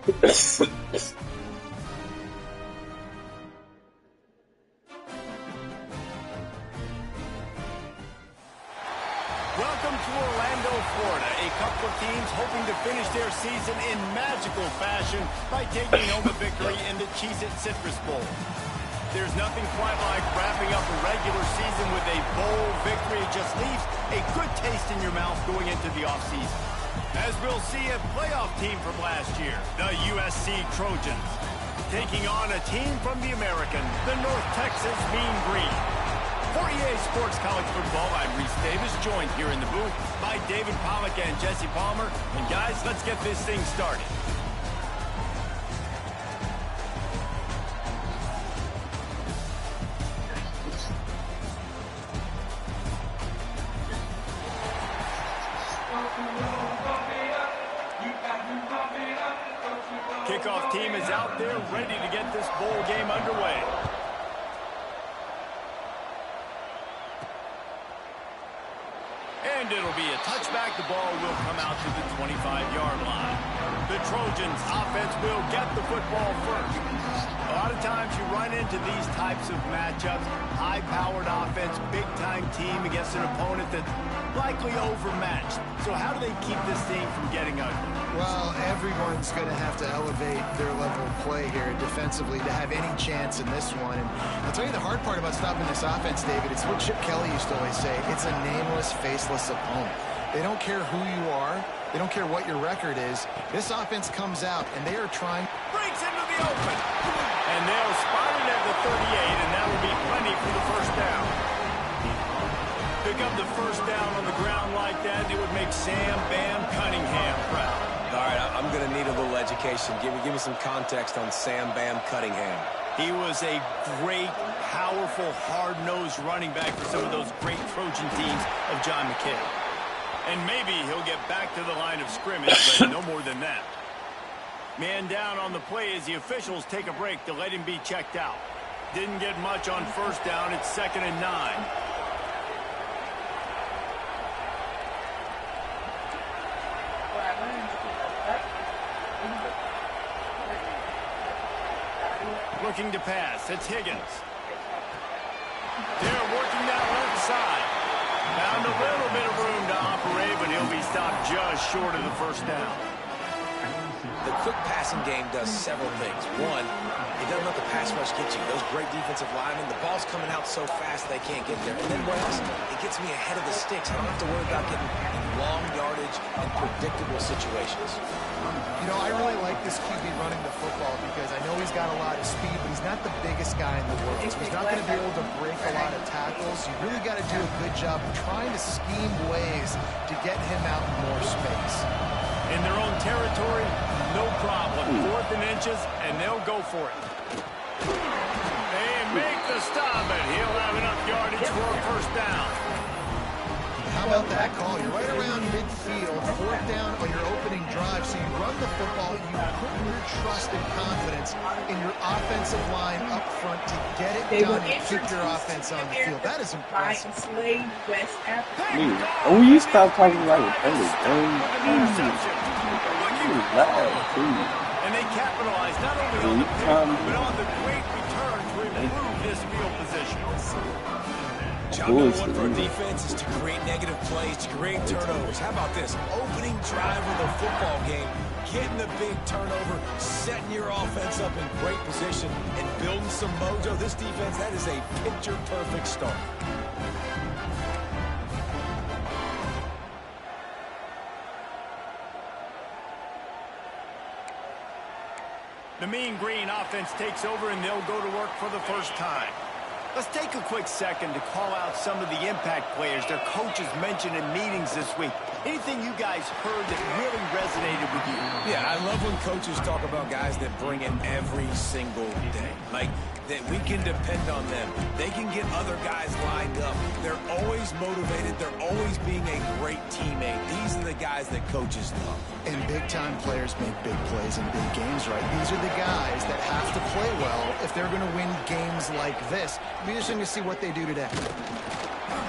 Welcome to Orlando, Florida. A couple of teams hoping to finish their season in magical fashion by taking home a victory in the Cheez-It Citrus Bowl. There's nothing quite like wrapping up a regular season with a bowl victory. It just leaves a good taste in your mouth going into the offseason. As we'll see a playoff team from last year, the USC Trojans, taking on a team from the American, the North Texas Mean Green. For EA Sports College Football, I'm Reese Davis, joined here in the booth by David Pollack and Jesse Palmer. And guys, let's get this thing started. Kickoff team is out there ready to get this bowl game underway. And it'll be a touchback. The ball will come out to the 25-yard line. The Trojans offense will get the football first. A lot of times you run into these types of matchups. High-powered offense, big-time team against an opponent that's likely overmatched. So how do they keep this thing from getting ugly? Well, everyone's going to have to elevate their level of play here defensively to have any chance in this one. And I'll tell you the hard part about stopping this offense, David, it's what Chip Kelly used to always say. It's a nameless, faceless opponent. They don't care who you are. They don't care what your record is. This offense comes out, and they are trying. Breaks into the open. And they'll spot it at the 38, and that will be plenty for the first down. Pick up the first down on the ground like that, it would make Sam Bam Cunningham proud. All right, I'm going to need a little education. Give me some context on Sam Bam Cunningham. He was a great, powerful, hard-nosed running back for some of those great Trojan teams of John McKay. And maybe he'll get back to the line of scrimmage, but no more than that. Man down on the play as the officials take a break to let him be checked out. Didn't get much on first down. It's 2nd and 9. Looking to pass. It's Higgins. They're working that left side. Found a little bit of room to operate, but he'll be stopped just short of the first down. The quick passing game does several things. One, it doesn't let the pass rush get you. Those great defensive linemen, the ball's coming out so fast they can't get there. And then what else? It gets me ahead of the sticks. I don't have to worry about getting in long yardage and predictable situations. You know, I really like this QB running the football because I know he's got a lot of speed, but he's not the biggest guy in the world. So he's not going to be able to break a lot of tackles. You really got to do a good job of trying to scheme ways to get him out in more space. In their own territory, no problem. 4th and inches, and they'll go for it. They make the stop, and he'll have enough yardage for a first down. How about that call? You're right around midfield, 4th down on your opening drive, so you run the football, you put your trust and confidence in your offensive line up front to get it done and keep your offense on the field. That is impressive. Oh, you stop talking like a penny. And they capitalize not only on the pick, but on the great return to improve this field position. Job number one for a defense is to create negative plays, to create turnovers. How about this? Opening drive of the football game, getting the big turnover, setting your offense up in great position, and building some mojo. This defense, that is a picture-perfect start. The Mean Green offense takes over, and they'll go to work for the first time. Let's take a quick second to call out some of the impact players their coaches mentioned in meetings this week. Anything you guys heard that really resonated with you? Yeah, I love when coaches talk about guys that bring it every single day. Like, that we can depend on them. They can get other guys lined up. They're always motivated. They're always being a great teammate. These are the guys that coaches love. And big-time players make big plays in big games, right? These are the guys that have to play well if they're going to win games like this. It'll be interesting to see what they do today.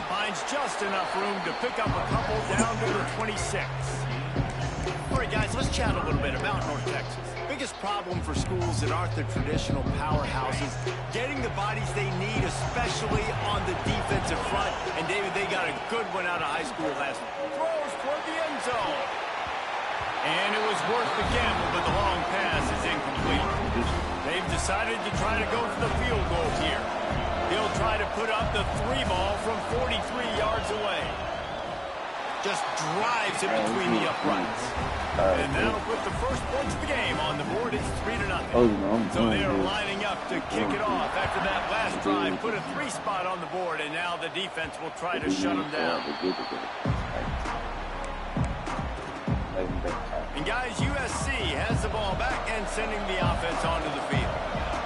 Finds just enough room to pick up a couple down to the 26. All right, guys, let's chat a little bit about North Texas. biggest problem for schools that aren't the traditional powerhouses, getting the bodies they need, especially on the defensive front. And, David, they got a good one out of high school last week. Throws toward the end zone. And it was worth the gamble, but the long pass is incomplete. They've decided to try to go for the field goal here. He'll try to put up the 3 ball from 43 yards away. Just drives it between the uprights. And that'll put the first points of the game on the board. It's 3-0. So they are lining up to kick it off after that last drive. Put a 3 spot on the board, and now the defense will try to shut them down. And guys, USC has the ball back and sending the offense onto the field.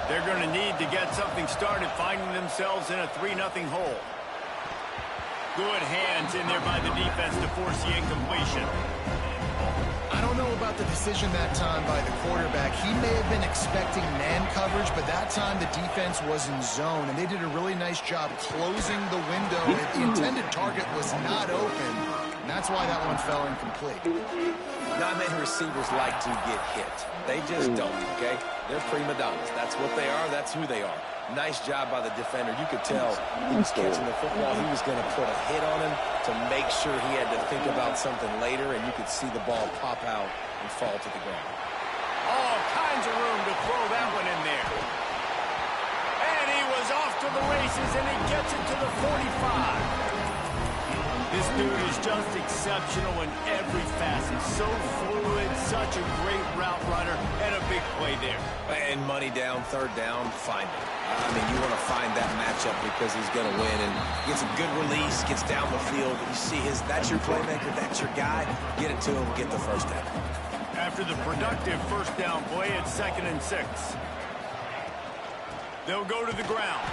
They're going to need to get something started, finding themselves in a 3-0 hole. Good hands in there by the defense to force the incompletion. I don't know about the decision that time by the quarterback. He may have been expecting man coverage, but that time the defense was in zone, and they did a really nice job closing the window. The intended target was not open, and that's why that one fell incomplete. Not many receivers like to get hit. They just don't, okay? They're prima donnas. That's what they are. That's who they are. Nice job by the defender. You could tell he was catching the football. He was going to put a hit on him to make sure he had to think about something later, and you could see the ball pop out and fall to the ground. All kinds of room to throw that one in there. And he was off to the races, and he gets it to the 45. This dude is just exceptional in every facet. So fluid, such a great route runner, and a big play there. And money down, third down, find it. I mean, you want to find that matchup because he's going to win. And gets a good release, gets down the field. You see that's your playmaker, that's your guy. Get it to him, get the first down. After the productive first down play, it's 2nd and 6. They'll go to the ground.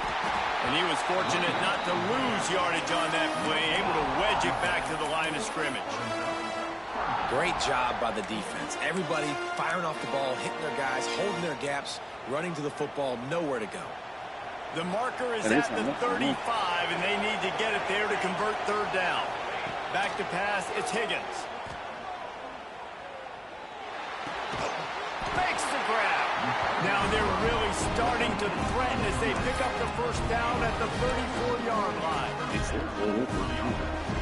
And he was fortunate not to lose yardage on that play, able to wedge it back to the line of scrimmage. Great job by the defense. Everybody firing off the ball, hitting their guys, holding their gaps, running to the football, nowhere to go. The marker is at the 35, and they need to get it there to convert third down. Back to pass, it's Higgins. Makes the grab. Now they're really starting to threaten as they pick up the first down at the 34-yard line.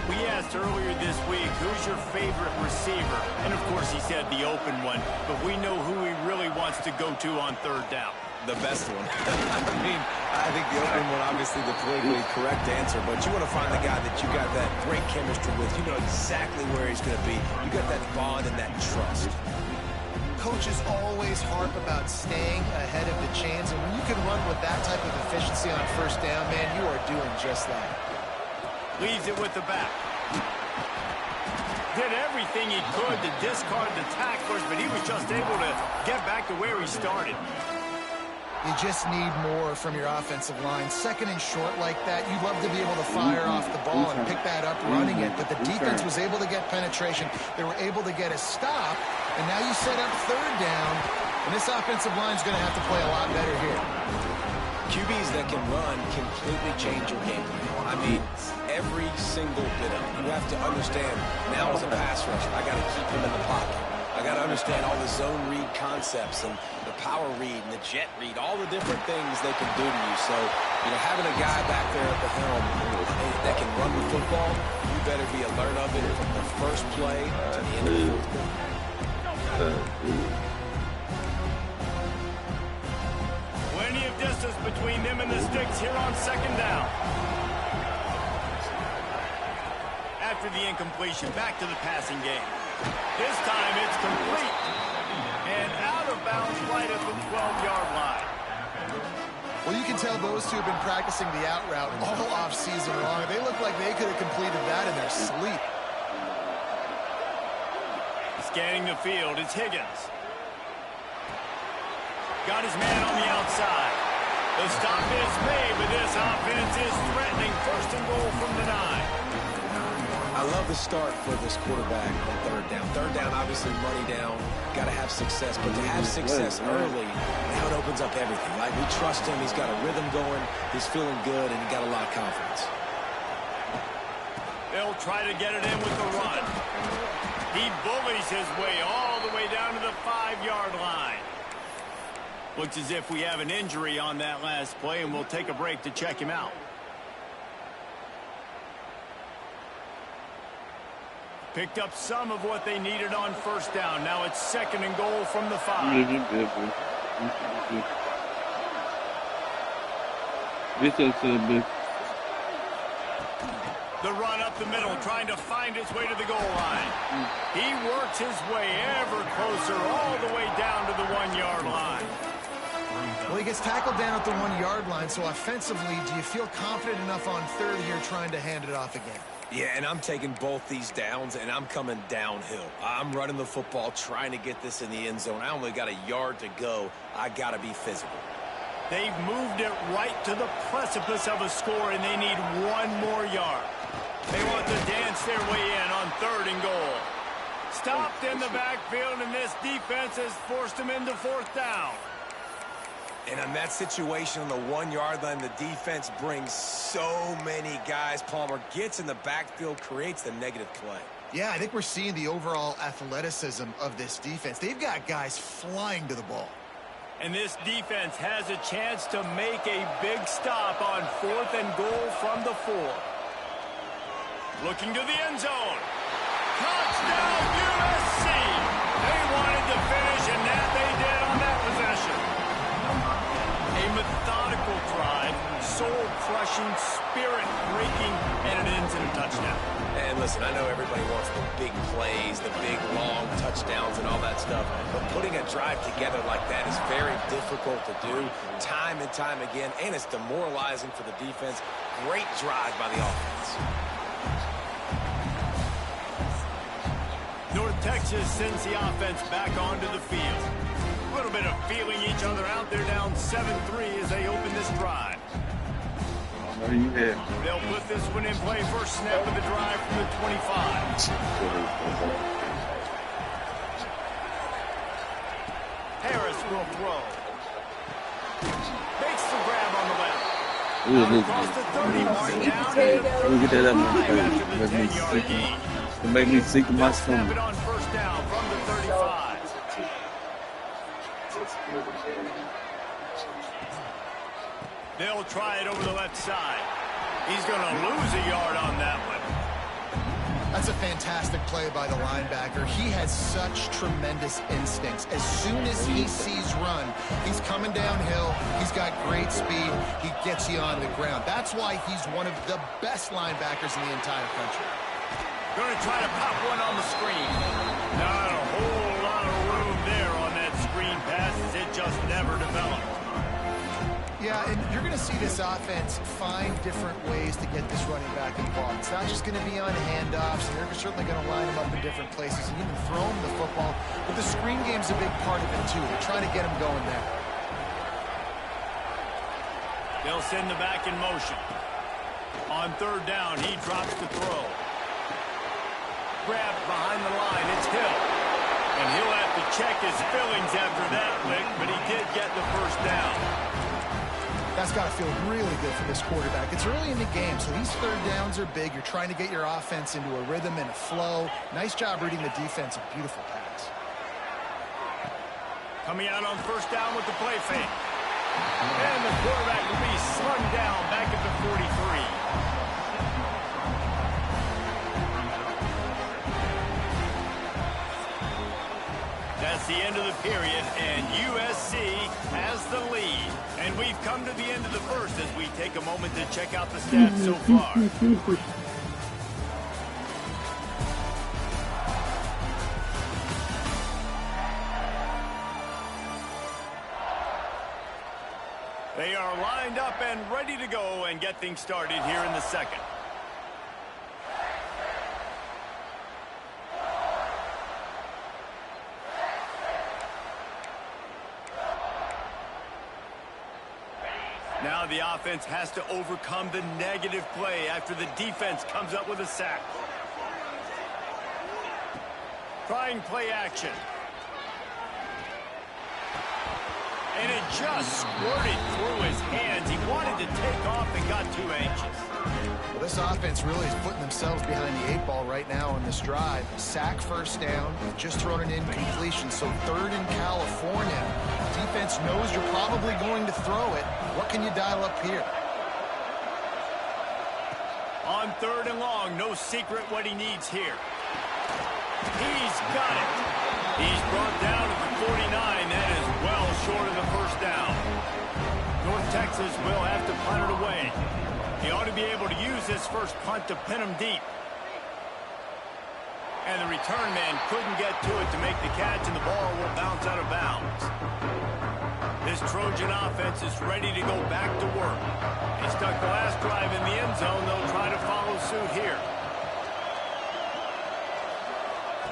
We asked earlier this week, who's your favorite receiver? And, of course, he said the open one, but we know who he really wants to go to on third down. The best one. I mean, I think the open one, obviously the politically correct answer, but you want to find the guy that you got that great chemistry with. You know exactly where he's going to be. You got that bond and that trust. Coaches always harp about staying ahead of the chains, and when you can run with that type of efficiency on first down, man, you are doing just that. Leaves it with the back. Did everything he could to discard the tacklers, but he was just able to get back to where he started. You just need more from your offensive line. 2nd and short like that, you'd love to be able to fire off the ball and pick that up running it, but the defense was able to get penetration. They were able to get a stop, and now you set up third down, and this offensive line is going to have to play a lot better here. QBs that can run completely change your game. I mean, every single bit of it. You have to understand, now as a pass rusher, I got to keep him in the pocket. I got to understand all the zone read concepts and the power read and the jet read, all the different things they can do to you. So, you know, having a guy back there at the helm that can run the football, you better be alert of it from the first play to the end of the fourth quarter. Plenty of distance between them and the sticks here on 2nd down. After the incompletion, back to the passing game. This time it's complete. And out of bounds right at the 12-yard line. Well, you can tell those two have been practicing the out route all off-season long. They look like they could have completed that in their sleep. Scanning the field, it's Higgins. Got his man on the outside. The stop is made, but this offense is threatening. 1st and goal from the 9. I love the start for this quarterback on third down. Third down, obviously money down. Got to have success, but to have success early, now it opens up everything. Like, we trust him. He's got a rhythm going. He's feeling good, and he got a lot of confidence. They'll try to get it in with the run. He bullies his way all the way down to the 5-yard line. Looks as if we have an injury on that last play, and we'll take a break to check him out. Picked up some of what they needed on first down. Now it's 2nd and goal from the 5. The run up the middle, trying to find his way to the goal line. He works his way ever closer, all the way down to the 1-yard line. Well, he gets tackled down at the 1-yard line, so offensively, do you feel confident enough on 3rd here trying to hand it off again? Yeah, and I'm taking both these downs, and I'm coming downhill. I'm running the football, trying to get this in the end zone. I only got a yard to go. I got to be physical. They've moved it right to the precipice of a score, and they need 1 more yard. They want to dance their way in on 3rd and goal. Stopped in the backfield, and this defense has forced them into 4th down. And on that situation on the 1-yard line, the defense brings so many guys. Palmer gets in the backfield, creates the negative play. Yeah, I think we're seeing the overall athleticism of this defense. They've got guys flying to the ball. And this defense has a chance to make a big stop on 4th and goal from the 4. Looking to the end zone. Touchdown, USC! They wanted to finish, and that they did on that possession. A methodical drive, soul-crushing, spirit-breaking, and it ends in a touchdown. And listen, I know everybody wants the big plays, the big, long touchdowns and all that stuff, but putting a drive together like that is very difficult to do time and time again, and it's demoralizing for the defense. Great drive by the offense. North Texas sends the offense back onto the field. A little bit of feeling each other out. They're down 7-3 as they open this drive. They'll put this one in play. First snap of the drive from the 25. Harris will throw. Makes the grab on the left. Across the 30, mark down. Look at that up after the 10-yard gain. to make me sick to my Snap it stomach. on first down from the 35. They'll try it over the left side. He's going to lose a yard on that one. That's a fantastic play by the linebacker. He has such tremendous instincts. As soon as he sees run, he's coming downhill. He's got great speed. He gets you on the ground. That's why he's one of the best linebackers in the entire country. Going to try to pop one on the screen. Not a whole lot of room there on that screen pass, as it just never developed. Yeah, and you're going to see this offense find different ways to get this running back involved. It's not just going to be on handoffs, and they're certainly going to line him up in different places and even throw him the football. But the screen game's a big part of it, too. They're trying to get him going there. They'll send the back in motion. On third down, he drops the throw. Grabbed behind the line, it's Hill. And he'll have to check his fillings after that lick, but he did get the first down. That's got to feel really good for this quarterback. It's early in the game, so these third downs are big. You're trying to get your offense into a rhythm and a flow. Nice job reading the defense. A beautiful pass. Coming out on first down with the play fake. And the quarterback will be slung down back at the 43. That's the end of the period, and USC has the lead. And we've come to the end of the first as we take a moment to check out the stats so far. They are lined up and ready to go and get things started here in the second. Now the offense has to overcome the negative play after the defense comes up with a sack. Trying play action. And it just squirted through his hands. He wanted to take off and got too anxious. Well, this offense really is putting themselves behind the 8 ball right now on this drive. Sack first down, just thrown an incompletion, so third in California. defense knows you're probably going to throw it. What can you dial up here? On 3rd and long, no secret what he needs here. He's got it. He's brought down at the 49. That is well short of the first down. North Texas will have to punt it away. He ought to be able to use this first punt to pin him deep. And the return man couldn't get to it to make the catch, and the ball will bounce out of bounds. This Trojan offense is ready to go back to work. They stuck the last drive in the end zone. They'll try to follow suit here.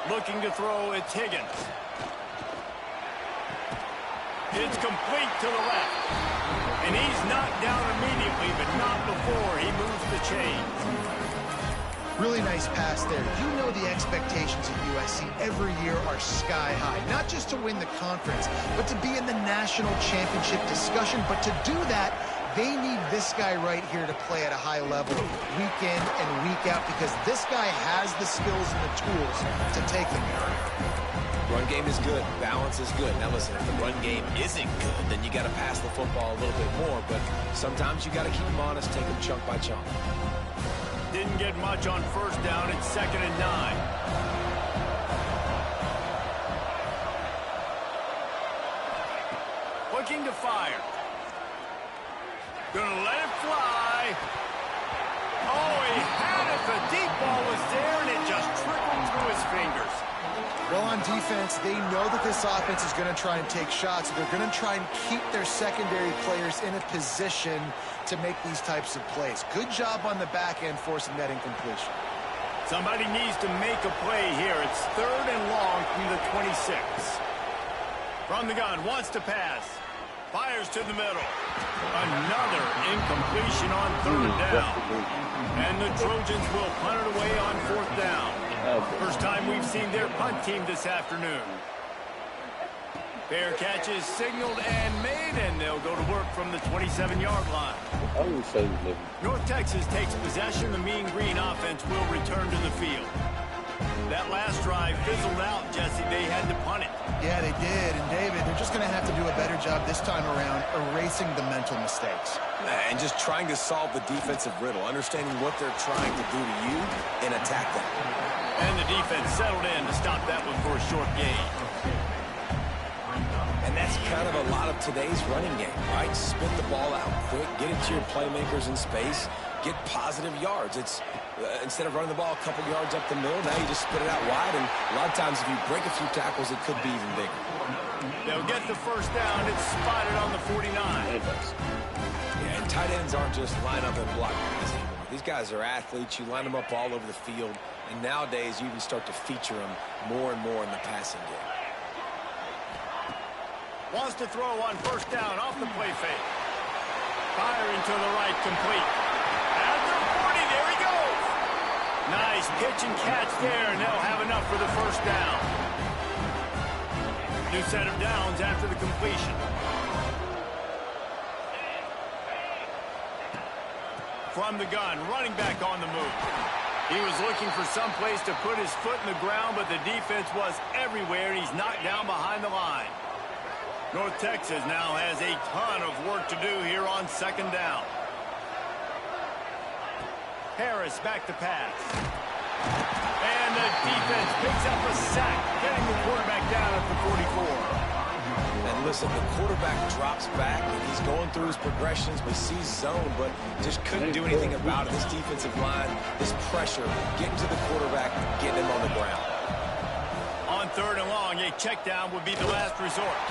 Looking to throw, it's Higgins. It's complete to the left. And he's knocked down immediately, but not before he moves the chains. Really nice pass there. You know the expectations at USC every year are sky high. Not just to win the conference, but to be in the national championship discussion. But to do that, they need this guy right here to play at a high level week in and week out, because this guy has the skills and the tools to take them there. Run game is good. Balance is good. Now listen, if the run game isn't good, then you got to pass the football a little bit more. But sometimes you got to keep them honest, take them chunk by chunk. Didn't get much on first down. It's 2nd and 9. Looking to fire. Gonna let it fly. Oh, he had it. The deep ball was there, and it just trickled through his fingers. Well, on defense, they know that this offense is going to try and take shots. They're going to try and keep their secondary players in a position to make these types of plays. Good job on the back end forcing that incompletion. Somebody needs to make a play here. It's 3rd and long from the 26. From the gun, wants to pass. Fires to the middle. Another incompletion on 3rd down. And the Trojans will punt it away on 4th down. First time we've seen their punt team this afternoon. Fair catch is signaled and made, and they'll go to work from the 27-yard line. North Texas takes possession. The Mean Green offense will return to the field. That last drive fizzled out, Jesse. They had to punt it. Yeah, they did. And, David, they're just going to have to do a better job this time around erasing the mental mistakes. And just trying to solve the defensive riddle, understanding what they're trying to do to you and attack that. And the defense settled in to stop that one for a short gain. And that's kind of a lot of today's running game, right? Spit the ball out quick, get it to your playmakers in space, get positive yards. It's instead of running the ball a couple yards up the middle, now you just spit it out wide, and a lot of times if you break a few tackles, it could be even bigger. They'll get the first down. It's spotted on the 49. Yeah, and tight ends aren't just line up and block guys anymore. These guys are athletes. You line them up all over the field, and nowadays you even start to feature them more and more in the passing game. Wants to throw on first down off the play fake. Firing to the right, complete. At the 40, there he goes. Nice pitch and catch there, and they'll have enough for the first down. New set of downs after the completion. From the gun, running back on the move. He was looking for some place to put his foot in the ground, but the defense was everywhere, and he's knocked down behind the line. North Texas now has a ton of work to do here on 2nd down. Harris back to pass. And the defense picks up a sack, getting the quarterback down at the 44. And listen, the quarterback drops back, and he's going through his progressions. We see zone, but just couldn't do anything about it. This defensive line, this pressure, getting to the quarterback, getting him on the ground. On 3rd and long, a check down would be the last resort.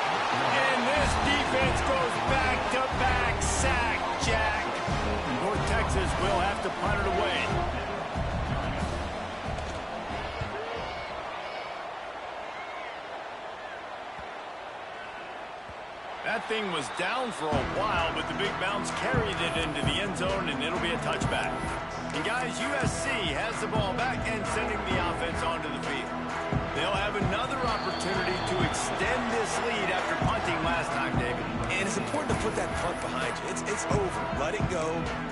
And this defense goes back-to-back sack, Jack. North Texas will have to punt it away. That thing was down for a while, but the big bounce carried it into the end zone, and it'll be a touchback. And guys, USC has the ball back and sending the offense onto the field. They'll have another opportunity to extend this lead after punting last time, David. And it's important to put that punt behind you. It's over. Let it go.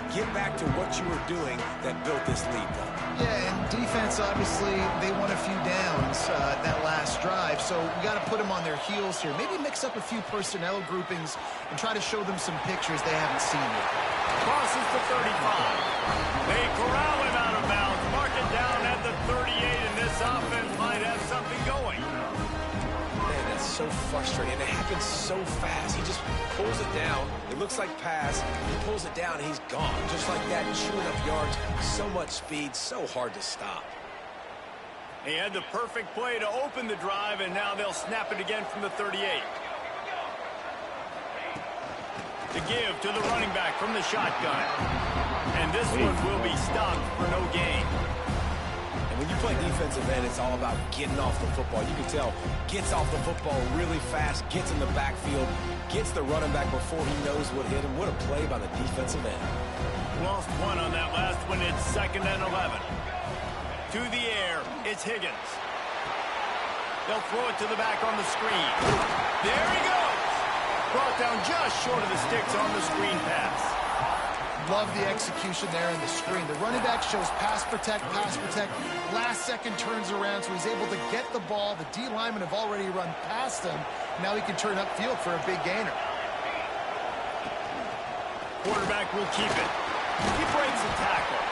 Get back to what you were doing that built this lead, though. Yeah, and defense, obviously, they won a few downs that last drive, so we got to put them on their heels here. Maybe mix up a few personnel groupings and try to show them some pictures they haven't seen yet. Crosses the 35. They corral him out of bounds. Mark it down at the 38, and this offense might have something going. Man, that's so frustrating. It happens so fast. He just pulls it down. It looks like pass. He pulls it down, and he's gone. Just like that, chewing up yards. So much speed, so hard to stop. He had the perfect play to open the drive, and now they'll snap it again from the 38. To give to the running back from the shotgun. And this one will be stopped for no gain. And when you play defensive end, it's all about getting off the football. You can tell, gets off the football really fast, gets in the backfield, gets the running back before he knows what hit him. What a play by the defensive end. Lost one on that last one. It's 2nd and 11. To the air, it's Higgins. They'll throw it to the back on the screen. There he goes. Brought down just short of the sticks on the screen pass. Love the execution there in the screen. The running back shows pass protect. Last second turns around, so he's able to get the ball. The D linemen have already run past him. Now he can turn upfield for a big gainer. Quarterback will keep it. He breaks a tackle.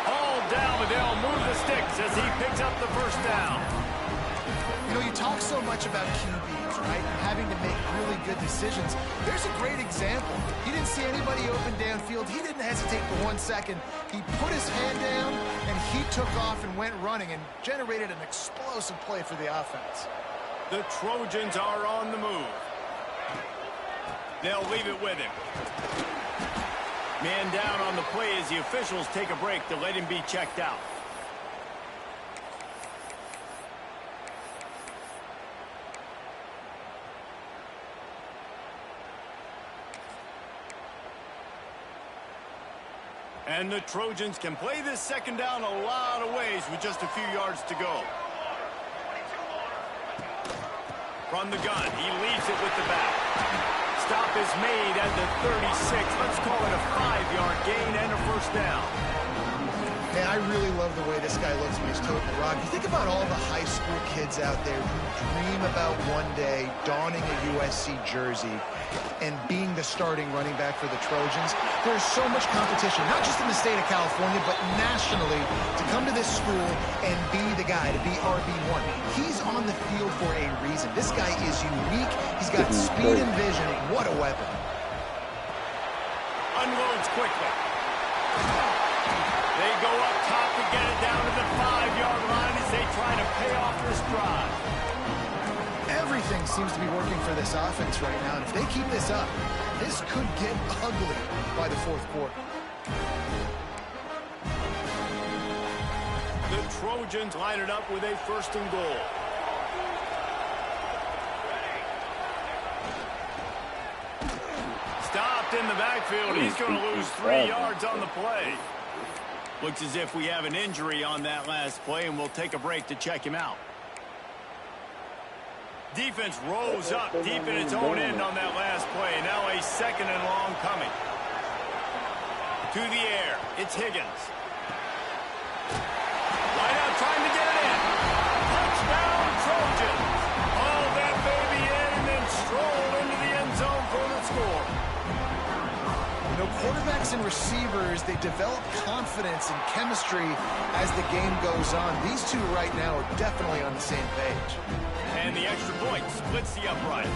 All down, but they'll move the sticks as he picks up the first down. You know, you talk so much about QBs, right? And having to make really good decisions. There's a great example. He didn't see anybody open downfield. He didn't hesitate for 1 second. He put his hand down, and he took off and went running and generated an explosive play for the offense. The Trojans are on the move. They'll leave it with him. Man down on the play as the officials take a break to let him be checked out. And the Trojans can play this second down a lot of ways with just a few yards to go. From the gun, he leaves it with the back. Stop is made at the 36. Let's call it a 5-yard gain and a first down. Man, I really love the way this guy looks when he's toting the rock. You think about all the high school kids out there who dream about one day donning a USC jersey and being the starting running back for the Trojans. There's so much competition, not just in the state of California, but nationally, to come to this school and be the guy, to be RB1. He's on the field for a reason. This guy is unique. He's got speed and vision. What a weapon. Unloads quickly. They go up top to get it down to the 5-yard line as they try to pay off this drive. Everything seems to be working for this offense right now, and if they keep this up, this could get ugly by the fourth quarter. The Trojans line it up with a 1st and goal. Stopped in the backfield. He's going to lose 3 yards on the play. Looks as if we have an injury on that last play, and we'll take a break to check him out. Defense rose up deep in its own end on that last play. Now a 2nd and long coming. To the air, it's Higgins. Right out trying to get it in. Touchdown, Trojans. Haul that baby in and then stroll into the end zone for the score. You know, quarterbacks and receivers, they develop confidence and chemistry as the game goes on. These two right now are definitely on the same page. And the extra point splits the uprights.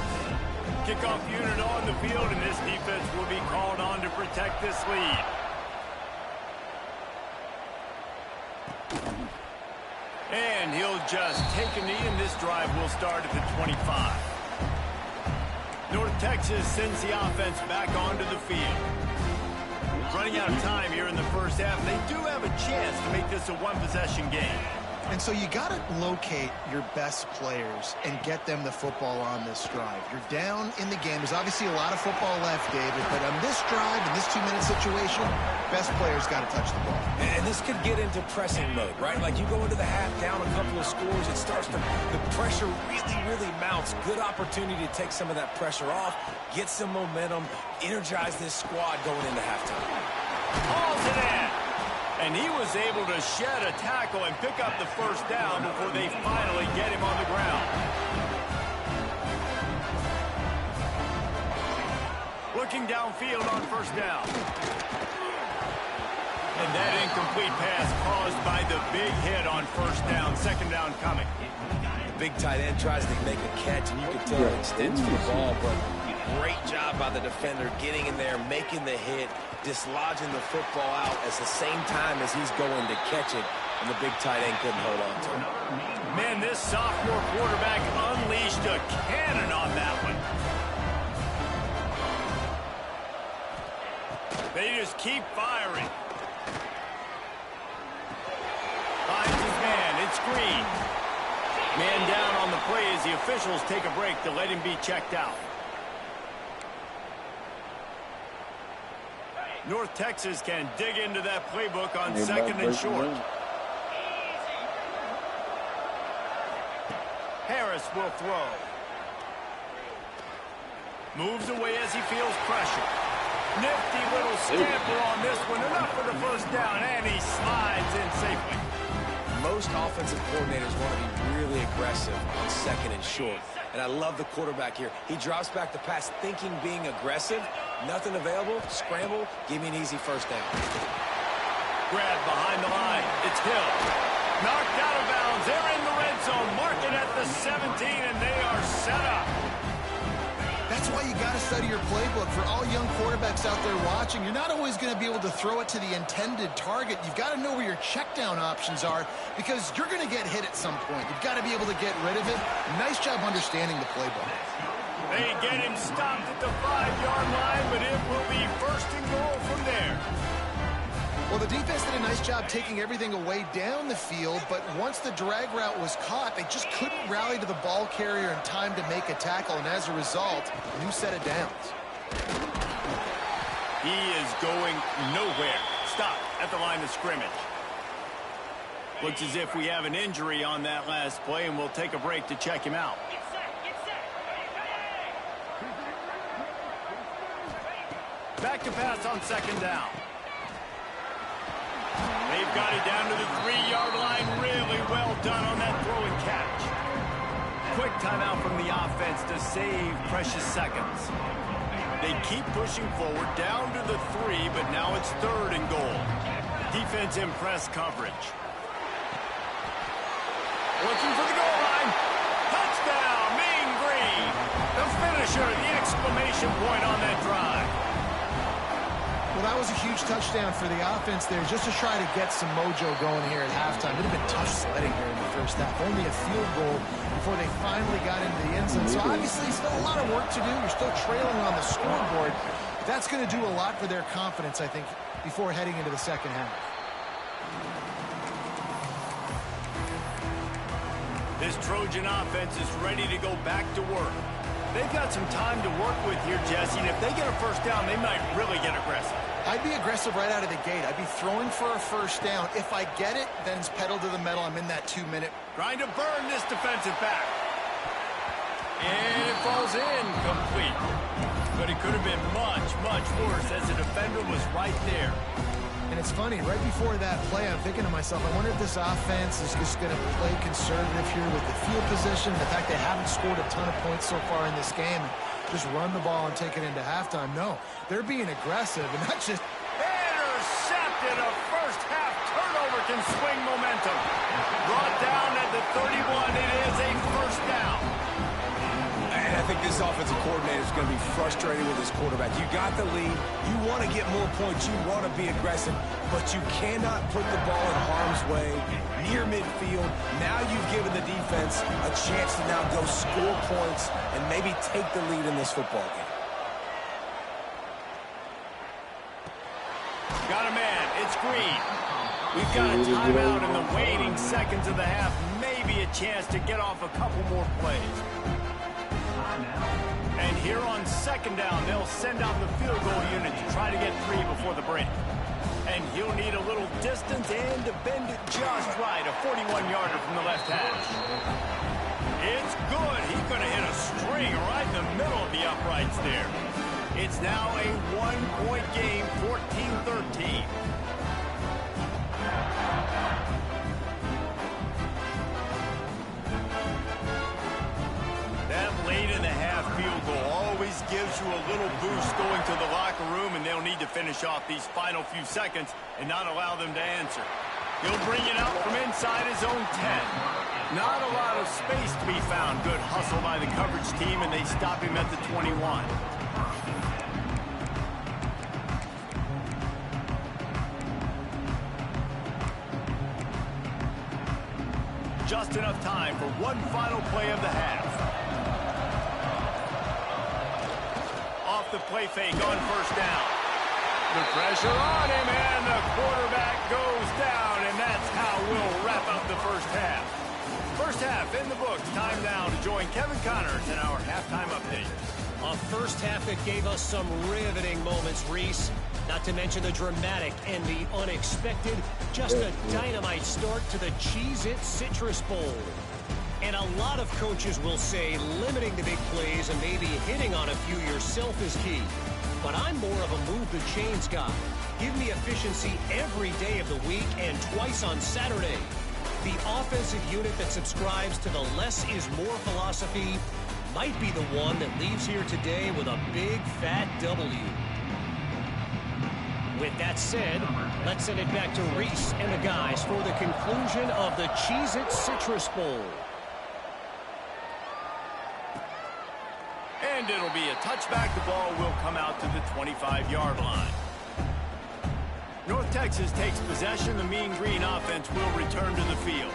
Kickoff unit on the field, and this defense will be called on to protect this lead. And he'll just take a knee, and this drive will start at the 25. North Texas sends the offense back onto the field. Running out of time here in the first half. They do have a chance to make this a one-possession game. And so you got to locate your best players and get them the football on this drive. You're down in the game. There's obviously a lot of football left, David, but on this drive, in this 2-minute situation, best players got to touch the ball. And this could get into pressing mode, right? Like you go into the half down a couple of scores, it starts to, the pressure really mounts. Good opportunity to take some of that pressure off, get some momentum, energize this squad going into halftime. Hauls it in. And he was able to shed a tackle and pick up the first down before they finally get him on the ground. Looking downfield on first down. And that incomplete pass caused by the big hit on first down. Second down coming. The big tight end tries to make a catch, and you can tell it extends the ball, but great job by the defender getting in there, making the hit, dislodging the football out at the same time as he's going to catch it, and the big tight end couldn't hold on to it. Man, this sophomore quarterback unleashed a cannon on that one. They just keep firing. Finds his man. It's Green. Man down on the play as the officials take a break to let him be checked out. North Texas can dig into that playbook on second and short. Harris will throw. Moves away as he feels pressure. Nifty little scamper on this one. Enough for the first down, and he slides in safely. Most offensive coordinators want to be really aggressive on second and short. And I love the quarterback here. He drops back the pass thinking being aggressive. Nothing available. Scramble. Give me an easy first down. Grab behind the line. It's Hill. Knocked out of bounds. They're in the red zone. Mark it at the 17, and they are set up. That's why you got to study your playbook. For all young quarterbacks out there watching, you're not always going to be able to throw it to the intended target. You've got to know where your check down options are because you're going to get hit at some point. You've got to be able to get rid of it. Nice job understanding the playbook. They get him stopped at the 5-yard line, but it will be first and goal from there. Well, the defense did a nice job taking everything away down the field, but once the drag route was caught, they just couldn't rally to the ball carrier in time to make a tackle, and as a result, a new set of downs. He is going nowhere. Stop at the line of scrimmage. Looks as if we have an injury on that last play, and we'll take a break to check him out. Back to pass on second down. They've got it down to the 3-yard line. Really well done on that throw and catch. Quick timeout from the offense to save precious seconds. They keep pushing forward down to the 3, but now it's third and goal. Defense in press coverage. Looking for the goal line. Touchdown, Mean Green. The finisher, the exclamation point on that drive. Well, that was a huge touchdown for the offense there, just to try to get some mojo going here at halftime. It would have been tough sledding here in the first half. Only a field goal before they finally got into the end zone. So obviously still a lot of work to do. You're still trailing on the scoreboard. But that's going to do a lot for their confidence, I think, before heading into the second half. This Trojan offense is ready to go back to work. They've got some time to work with here, Jesse, and if they get a first down, they might really get aggressive. I'd be aggressive right out of the gate. I'd be throwing for a first down. If I get it, then it's pedal to the metal. I'm in that 2-minute. Trying to burn this defensive back. And it falls in complete. But it could have been much, much worse as the defender was right there. And it's funny, right before that play, I'm thinking to myself, I wonder if this offense is just going to play conservative here with the field position, the fact they haven't scored a ton of points so far in this game, and just run the ball and take it into halftime. No, they're being aggressive, and not just... Intercepted. A first-half turnover can swing momentum. Brought down at the 31. It is a first down. And I think this offensive coordinator is going to be frustrated with his quarterback. You got the lead. You want to get more points. You want to be aggressive. But you cannot put the ball in harm's way near midfield. Now you've given the defense a chance to now go score points and maybe take the lead in this football game. Got a man. It's Green. We've got a timeout in the waning seconds of the half. Maybe a chance to get off a couple more plays. And here on second down, they'll send out the field goal unit to try to get 3 before the break. And he'll need a little distance and to bend it just right. A 41-yarder from the left hash. It's good. He's going to hit a string right in the middle of the uprights there. It's now a 1-point game, 14-13. always gives you a little boost going to the locker room, and they'll need to finish off these final few seconds and not allow them to answer. He'll bring it out from inside his own 10. Not a lot of space to be found. Good hustle by the coverage team, and they stop him at the 21. Just enough time for one final play of the half. Off the play fake on first down. The pressure on him, and the quarterback goes down, and that's how we'll wrap up the first half. First half in the books. Time now to join Kevin Connors in our halftime update. A first half that gave us some riveting moments, Reese. Not to mention the dramatic and the unexpected. Just a dynamite start to the Cheez-It Citrus Bowl. And a lot of coaches will say limiting the big plays and maybe hitting on a few yourself is key. But I'm more of a move the chains guy. Give me efficiency every day of the week and twice on Saturday. The offensive unit that subscribes to the less is more philosophy might be the one that leaves here today with a big fat W. With that said, let's send it back to Reese and the guys for the conclusion of the Cheez-It Citrus Bowl. And it'll be a touchback. The ball will come out to the 25-yard line. North Texas takes possession. The Mean Green offense will return to the field.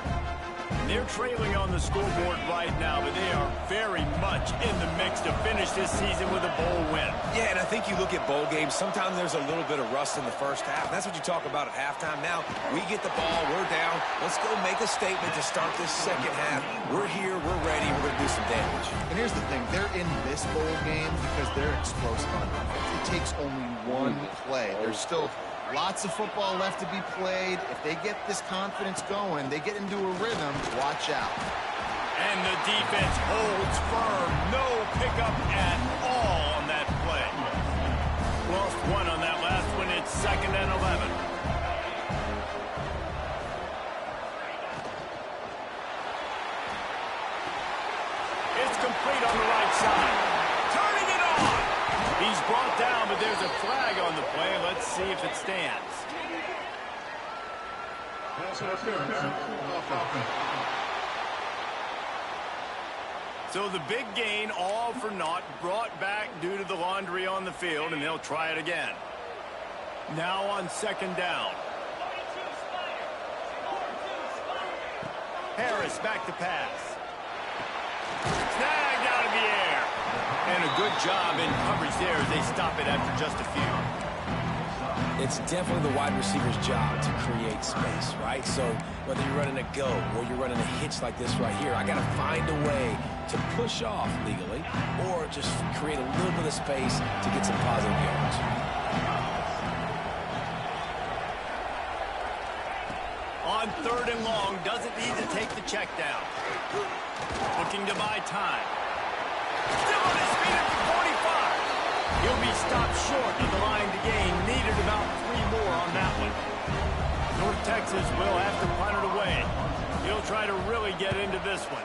They're trailing on the scoreboard right now, but they are very much in the mix to finish this season with a bowl win. Yeah, and I think you look at bowl games, sometimes there's a little bit of rust in the first half. That's what you talk about at halftime. Now, we get the ball, we're down. Let's go make a statement to start this second half. We're here, we're ready, we're going to do some damage. And here's the thing, they're in this bowl game because they're explosive on offense. It takes only one play. There's still lots of football left to be played. If they get this confidence going, they get into a rhythm, watch out. And the defense holds firm. No pickup at all on that play. Lost one on that last one. It's 2nd and 11. It's complete on the right side. Turning it on. He's brought down, but there's a flag on the play. Let's see if it stands. So the big gain, all for naught, brought back due to the laundry on the field, and they'll try it again. Now on 2nd down. Harris back to pass. Snagged out of the air. And a good job in coverage there as they stop it after just a few. It's definitely the wide receiver's job to create space, right? So whether you're running a go or you're running a hitch like this right here, I got to find a way to push off legally or just create a little bit of space to get some positive yards. On 3rd and long, doesn't need to take the check down. Looking to buy time. Still on his feet at the 45. He'll be stopped short of the line to gain. Needed about 3 more on that one. North Texas will have to punt it away. He'll try to really get into this one.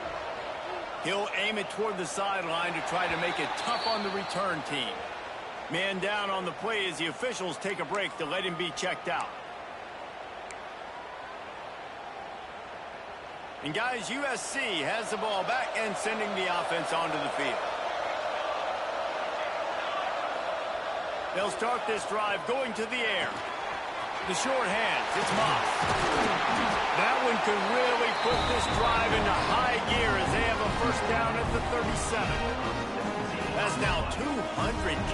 He'll aim it toward the sideline to try to make it tough on the return team. Man down on the play as the officials take a break to let him be checked out. And guys, USC has the ball back and sending the offense onto the field. They'll start this drive going to the air. The short hands, it's Moss. That one could really put this drive into high gear as they have a first down at the 37. That's now 200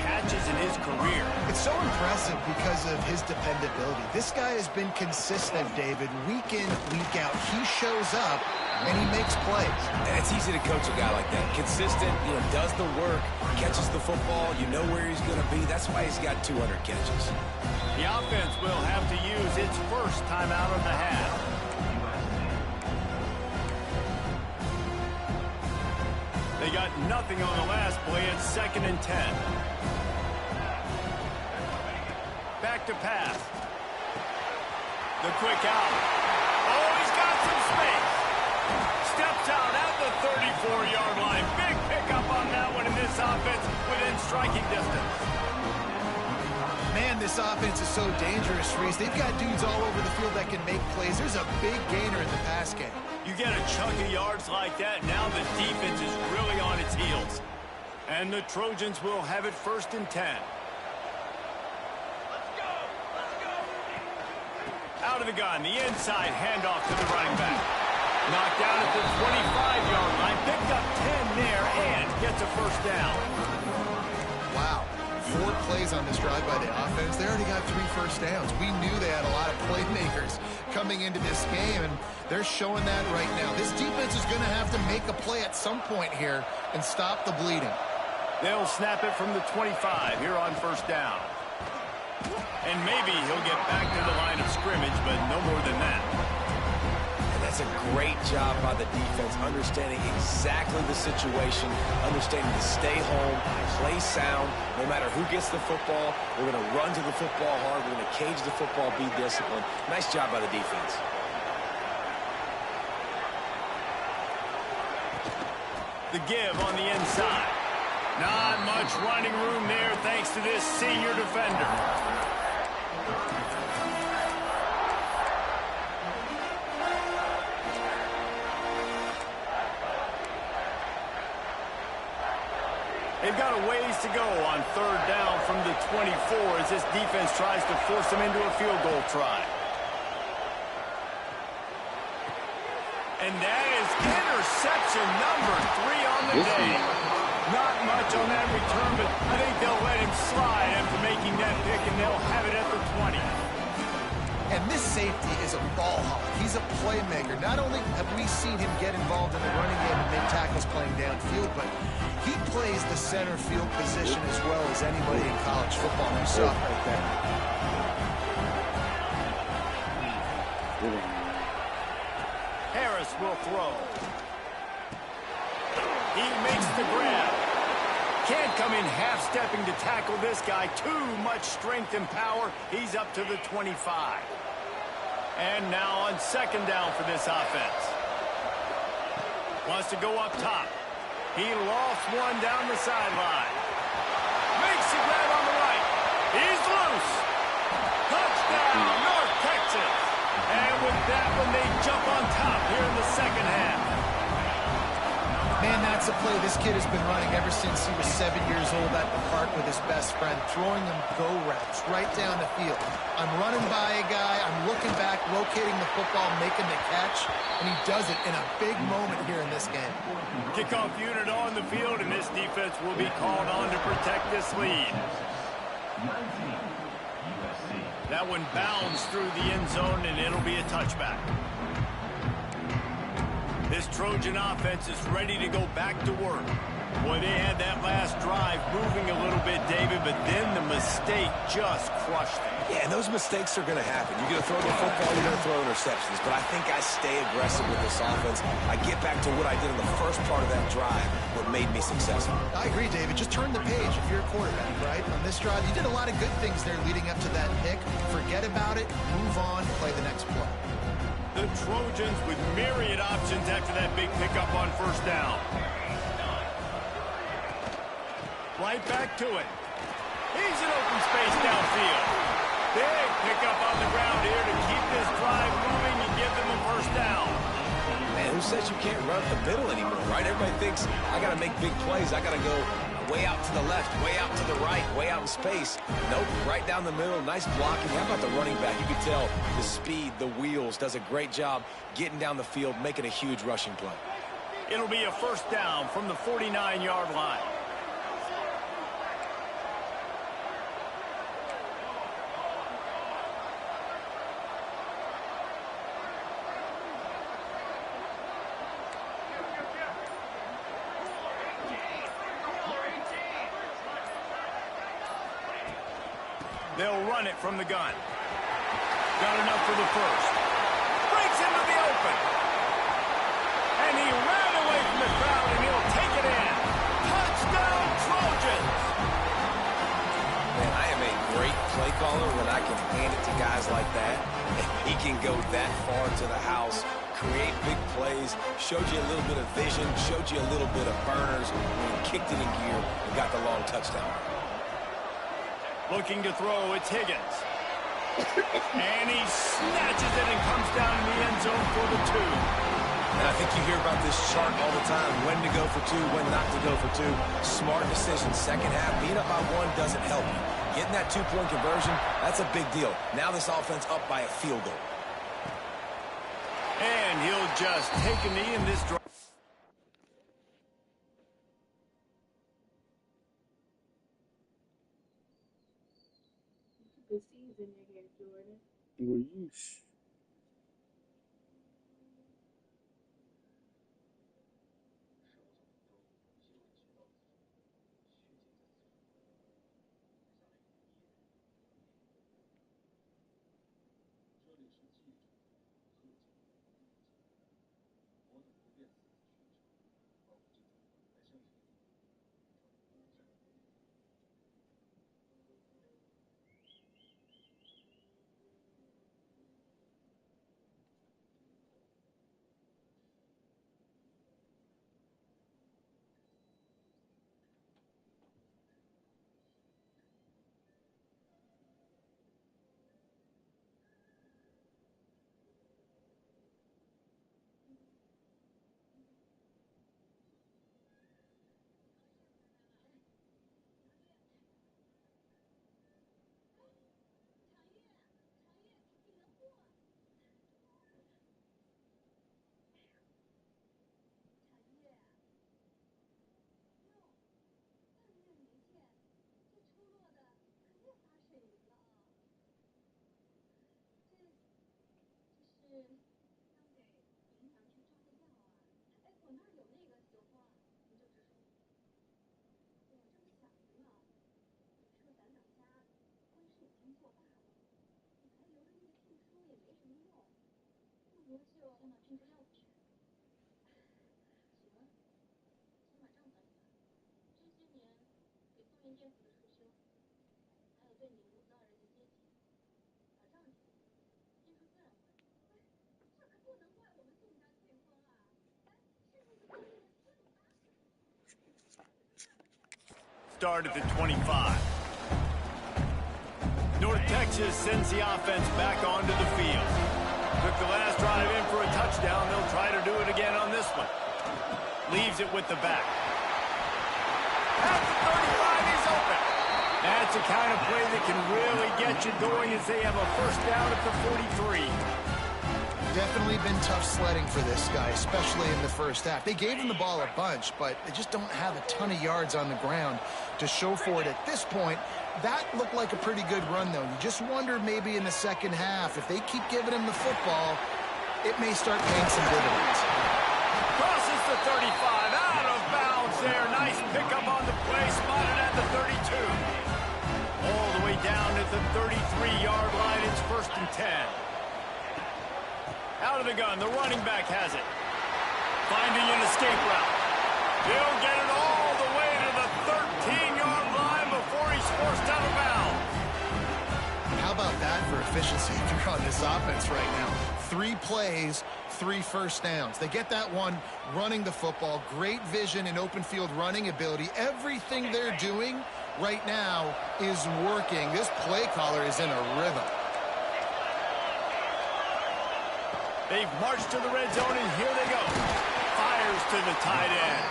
catches in his career. It's so impressive because of his dependability. This guy has been consistent, David, week in, week out. He shows up, and he makes plays. And it's easy to coach a guy like that. Consistent, does the work, catches the football, you know where he's going to be. That's why he's got 200 catches. The offense will have to use its first timeout of the half. They got nothing on the last play. It's 2nd and 10. Back to pass. The quick out. Oh, he's got some space. Steps out at the 34-yard line. Big pickup on that one, and this offense within striking distance. Man, this offense is so dangerous, Reese. They've got dudes all over the field that can make plays. There's a big gainer in the pass game. You get a chunk of yards like that, now the defense is really on its heels. And the Trojans will have it 1st and 10. Out of the gun, the inside handoff to the running back. Knocked down at the 25-yard line, picked up 10 there, and gets a 1st down. Wow. 4 plays on this drive by the offense. They already got 3 first downs. We knew they had a lot of playmakers coming into this game, and they're showing that right now. This defense is going to have to make a play at some point here and stop the bleeding. They'll snap it from the 25 here on 1st down. And maybe he'll get back to the line of scrimmage, but no more than that. And that's a great job by the defense, understanding exactly the situation, understanding to stay home, play sound. No matter who gets the football, we're going to run to the football hard. We're going to cage the football, be disciplined. Nice job by the defense. The give on the inside. Not much running room there thanks to this senior defender. They've got a ways to go on 3rd down from the 24 as this defense tries to force them into a field goal try. And that is interception number 3 on the day. Not much on that return, but I think they'll let him slide after making that pick, and they'll have it at the 20. And this safety is a ball hawk. He's a playmaker. Not only have we seen him get involved in the running game and make tackles playing downfield, but he plays the center field position as well as anybody in college football. You saw it right there. Harris will throw. He makes the grab. Can't come in half-stepping to tackle this guy. Too much strength and power. He's up to the 25. And now on 2nd down for this offense. Wants to go up top. He lost one down the sideline. Makes the grab on the right. He's loose. Touchdown, North Texas. And with that one, they jump on top here in the 2nd half. Man, that's a play this kid has been running ever since he was 7 years old at the park with his best friend, throwing him go routes right down the field. I'm running by a guy, I'm looking back, locating the football, making the catch, and he does it in a big moment here in this game. Kickoff unit on the field, and this defense will be called on to protect this lead. That one bounds through the end zone, and it'll be a touchback. This Trojan offense is ready to go back to work. Boy, they had that last drive moving a little bit, David, but then the mistake just crushed them. Yeah, and those mistakes are going to happen. You're going to throw the football, you're going to throw interceptions. But I think I stay aggressive with this offense. I get back to what I did in the first part of that drive, what made me successful. I agree, David. Just turn the page if you're a quarterback, right? On this drive, you did a lot of good things there leading up to that pick. Forget about it, move on, play the next play. The Trojans with myriad options after that big pickup on 1st down. Right back to it. He's in open space downfield. Big pickup on the ground here to keep this drive moving and give them a 1st down. Man, who says you can't run up the middle anymore, right? Everybody thinks I got to make big plays. I got to go way out to the left, way out to the right, way out in space. Nope, right down the middle, nice blocking. How about the running back? You can tell the speed, the wheels, does a great job getting down the field, making a huge rushing play. It'll be a 1st down from the 49-yard line. They'll run it from the gun. Got enough for the 1st. Breaks into the open. And he ran away from the crowd, and he'll take it in. Touchdown, Trojans! Man, I am a great play caller when I can hand it to guys like that. And he can go that far to the house, create big plays, showed you a little bit of vision, showed you a little bit of burners when he kicked it in gear and got the long touchdown. Looking to throw, it's Higgins. And he snatches it and comes down in the end zone for the 2. And I think you hear about this chart all the time, when to go for 2, when not to go for 2. Smart decision. Second half, being up by 1 doesn't help you. Getting that 2-point conversion, that's a big deal. Now this offense up by a field goal. And he'll just take a knee in this drive. Good season here, Jordan. Yeesh. Start at the 25. North Texas sends the offense back onto the field. Took the last drive in for a touchdown. They'll try to do it again on this one. Leaves it with the back. At the 35, he's open. That's the kind of play that can really get you going as they have a first down at the 43. Definitely been tough sledding for this guy, especially in the first half. They gave him the ball a bunch, but they just don't have a ton of yards on the ground to show for it at this point. That looked like a pretty good run, though. You just wonder maybe in the second half, if they keep giving him the football, it may start paying some dividends. Crosses the 35, out of bounds there. Nice pickup on the play, spotted at the 32. All the way down at the 33-yard line. It's 1st and 10. Out of the gun, the running back has it. Finding an escape route. He'll get it all the way to the 13-yard line before he's forced out of bounds. How about that for efficiency on this offense right now? 3 plays, 3 first downs. They get that one running the football. Great vision and open field running ability. Everything they're doing right now is working. This play caller is in a rhythm. They've marched to the red zone, and here they go. Fires to the tight end.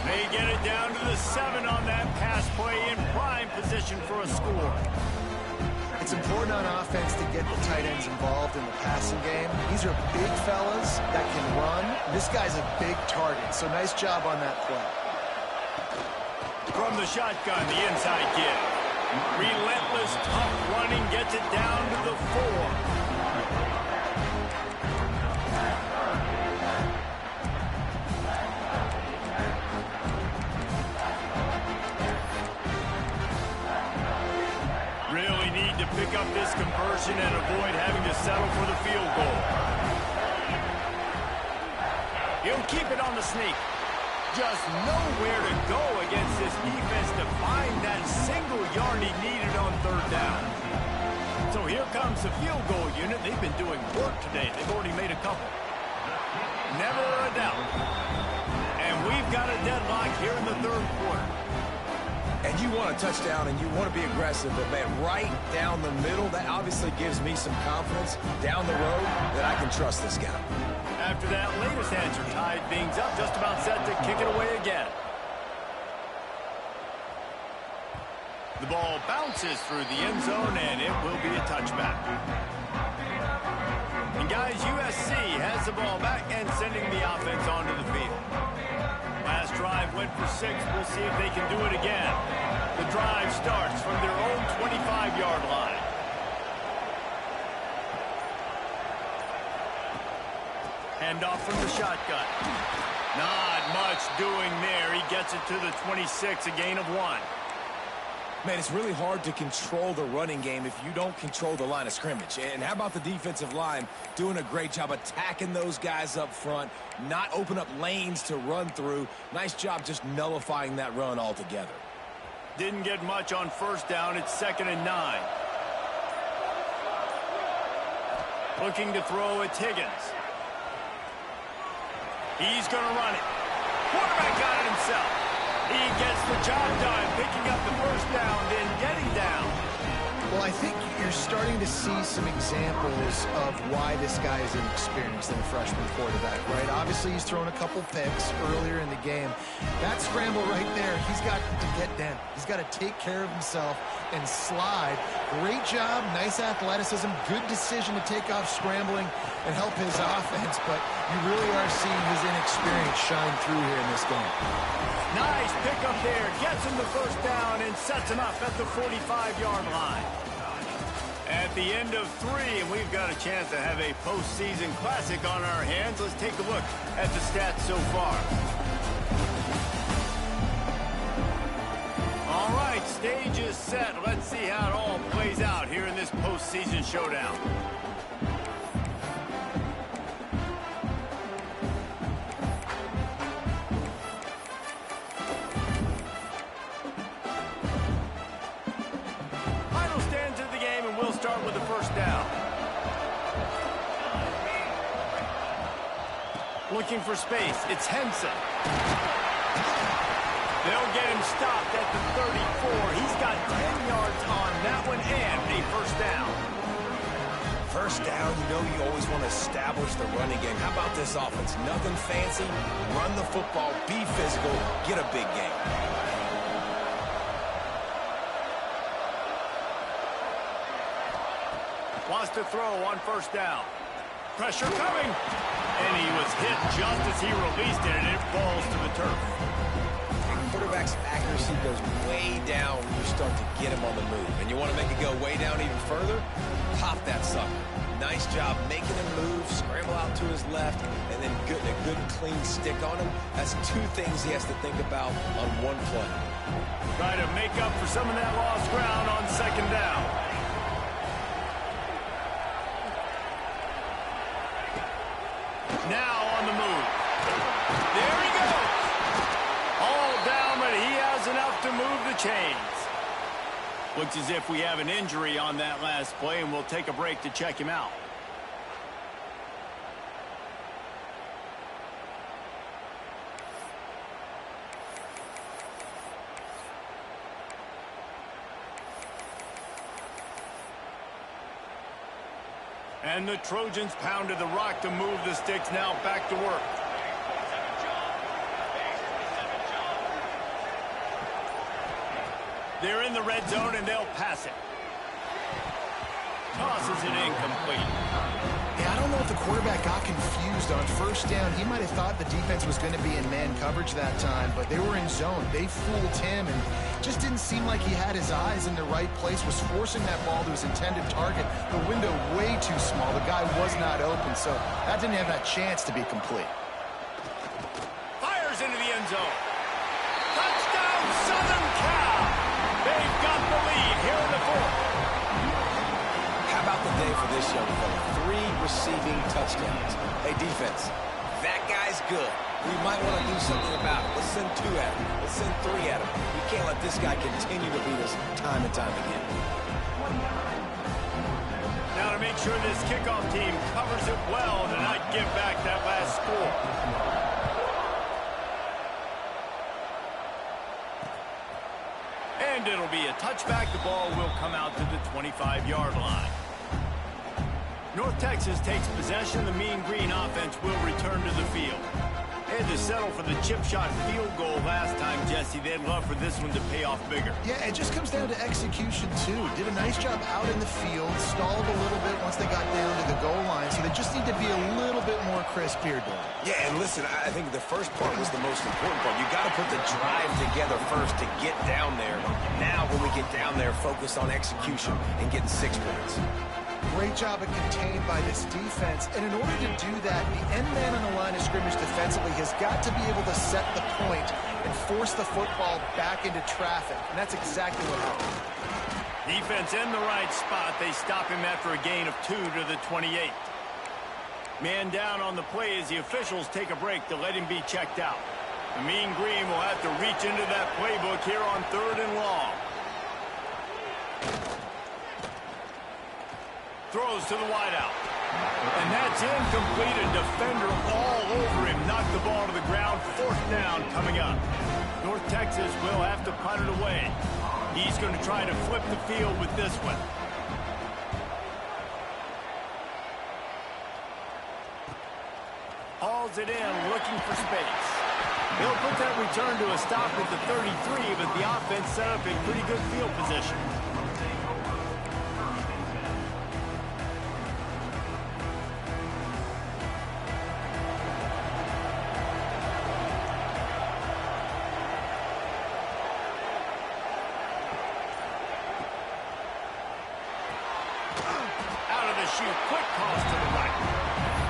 They get it down to the 7 on that pass play, in prime position for a score. It's important on offense to get the tight ends involved in the passing game. These are big fellas that can run. This guy's a big target, so nice job on that play. From the shotgun, the inside give. Relentless, tough running, gets it down to the 4. Really need to pick up this conversion and avoid having to settle for the field goal. He'll keep it on the sneak. Just nowhere to go against this defense to find that single yard he needed on 3rd down. So here comes the field goal unit. They've been doing work today. They've already made a couple. Never a doubt. And we've got a deadlock here in the third quarter. And you want a touchdown and you want to be aggressive, but man, right down the middle, that obviously gives me some confidence down the road that I can trust this guy. After that latest answer tied things up, just about set to kick it away again. The ball bounces through the end zone, and it will be a touchback. And guys, USC has the ball back and sending the offense onto the field. Last drive went for 6. We'll see if they can do it again. The drive starts from their own 25-yard line. Handoff from the shotgun. Not much doing there. He gets it to the 26, a gain of 1. Man, it's really hard to control the running game if you don't control the line of scrimmage. And how about the defensive line doing a great job attacking those guys up front, not open up lanes to run through. Nice job just nullifying that run altogether. Didn't get much on first down. It's 2nd and 9. Looking to throw, it's Higgins. He's going to run it. Quarterback got it himself. He gets the job done, picking up the first down, then getting down. Well, I think you're starting to see some examples of why this guy is inexperienced in a freshman quarterback, right? Obviously, he's thrown a couple picks earlier in the game. That scramble right there, he's got to get down. He's got to take care of himself and slide. Great job, nice athleticism, good decision to take off scrambling and help his offense, but you really are seeing his inexperience shine through here in this game. Nice pickup there, gets him the first down and sets him up at the 45-yard line. At the end of 3, and we've got a chance to have a postseason classic on our hands. Let's take a look at the stats so far. All right, stage is set. Let's see how it all plays out here in this postseason showdown. Start with the first down. Looking for space. It's Henson. They'll get him stopped at the 34. He's got 10 yards on that one and a first down. First down, you know you always want to establish the running game. How about this offense? Nothing fancy. Run the football, be physical, get a big game. Wants to throw on first down. Pressure coming. And he was hit just as he released it, and it falls to the turf. Quarterback's accuracy goes way down when you start to get him on the move. And you want to make it go way down even further? Pop that sucker. Nice job making him move, scramble out to his left, and then getting a good, clean stick on him. That's 2 things he has to think about on one play. Try to make up for some of that lost ground on second down. Now on the move. There he goes. All down, but he has enough to move the chains. Looks as if we have an injury on that last play, and we'll take a break to check him out. And the Trojans pounded the rock to move the sticks. Now back to work. They're in the red zone, and they'll pass it. Tosses it incomplete. Yeah, I don't know if the quarterback got confused on first down. He might have thought the defense was going to be in man coverage that time, but they were in zone. They fooled him, and just didn't seem like he had his eyes in the right place, was forcing that ball to his intended target. The window way too small. The guy was not open, so that didn't have that chance to be complete. Fires into the end zone. Touchdown, Southern Cal. They've got the lead here in the 4th. How about the day for this young fella? 3 receiving touchdowns. Hey, defense, that guy's good. We might want to do something about it. Let's send 2 at him. Let's send 3 at him. We can't let this guy continue to beat us time and time again. Now to make make sure this kickoff team covers it well to not give back that last score. And it'll be a touchback. The ball will come out to the 25-yard line. North Texas takes possession. The Mean Green offense will return to the field. They had to settle for the chip shot field goal last time, Jesse. They'd love for this one to pay off bigger. Yeah, it just comes down to execution, too. Did a nice job out in the field, stalled a little bit once they got down to the goal line, so they just need to be a little bit more crisp here, Dave. Yeah, and listen, I think the first part was the most important part. You got to put the drive together first to get down there. Now, when we get down there, focus on execution and getting 6 points. Great job of contained by this defense. And in order to do that, the end man on the line of scrimmage defensively has got to be able to set the point and force the football back into traffic. And that's exactly what happened. Defense in the right spot. They stop him after a gain of 2 to the 28. Man down on the play as the officials take a break to let him be checked out. The Mean Green will have to reach into that playbook here on 3rd and long. Throws to the wideout. And that's incomplete. A defender all over him. Knocked the ball to the ground. 4th down coming up. North Texas will have to punt it away. He's going to try to flip the field with this one. Hauls it in, looking for space. He'll put that return to a stop at the 33, but the offense set up in pretty good field position. Quick toss to the right.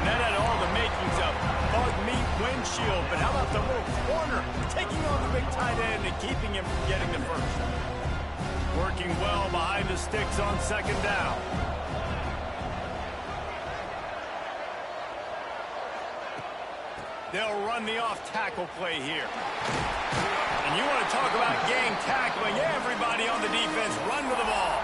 That had all the makings of bug meat windshield, but how about the little corner taking on the big tight end and keeping him from getting the first? Working well behind the sticks on 2nd down. They'll run the off-tackle play here. And you want to talk about gang tackling. Everybody on the defense run with the ball.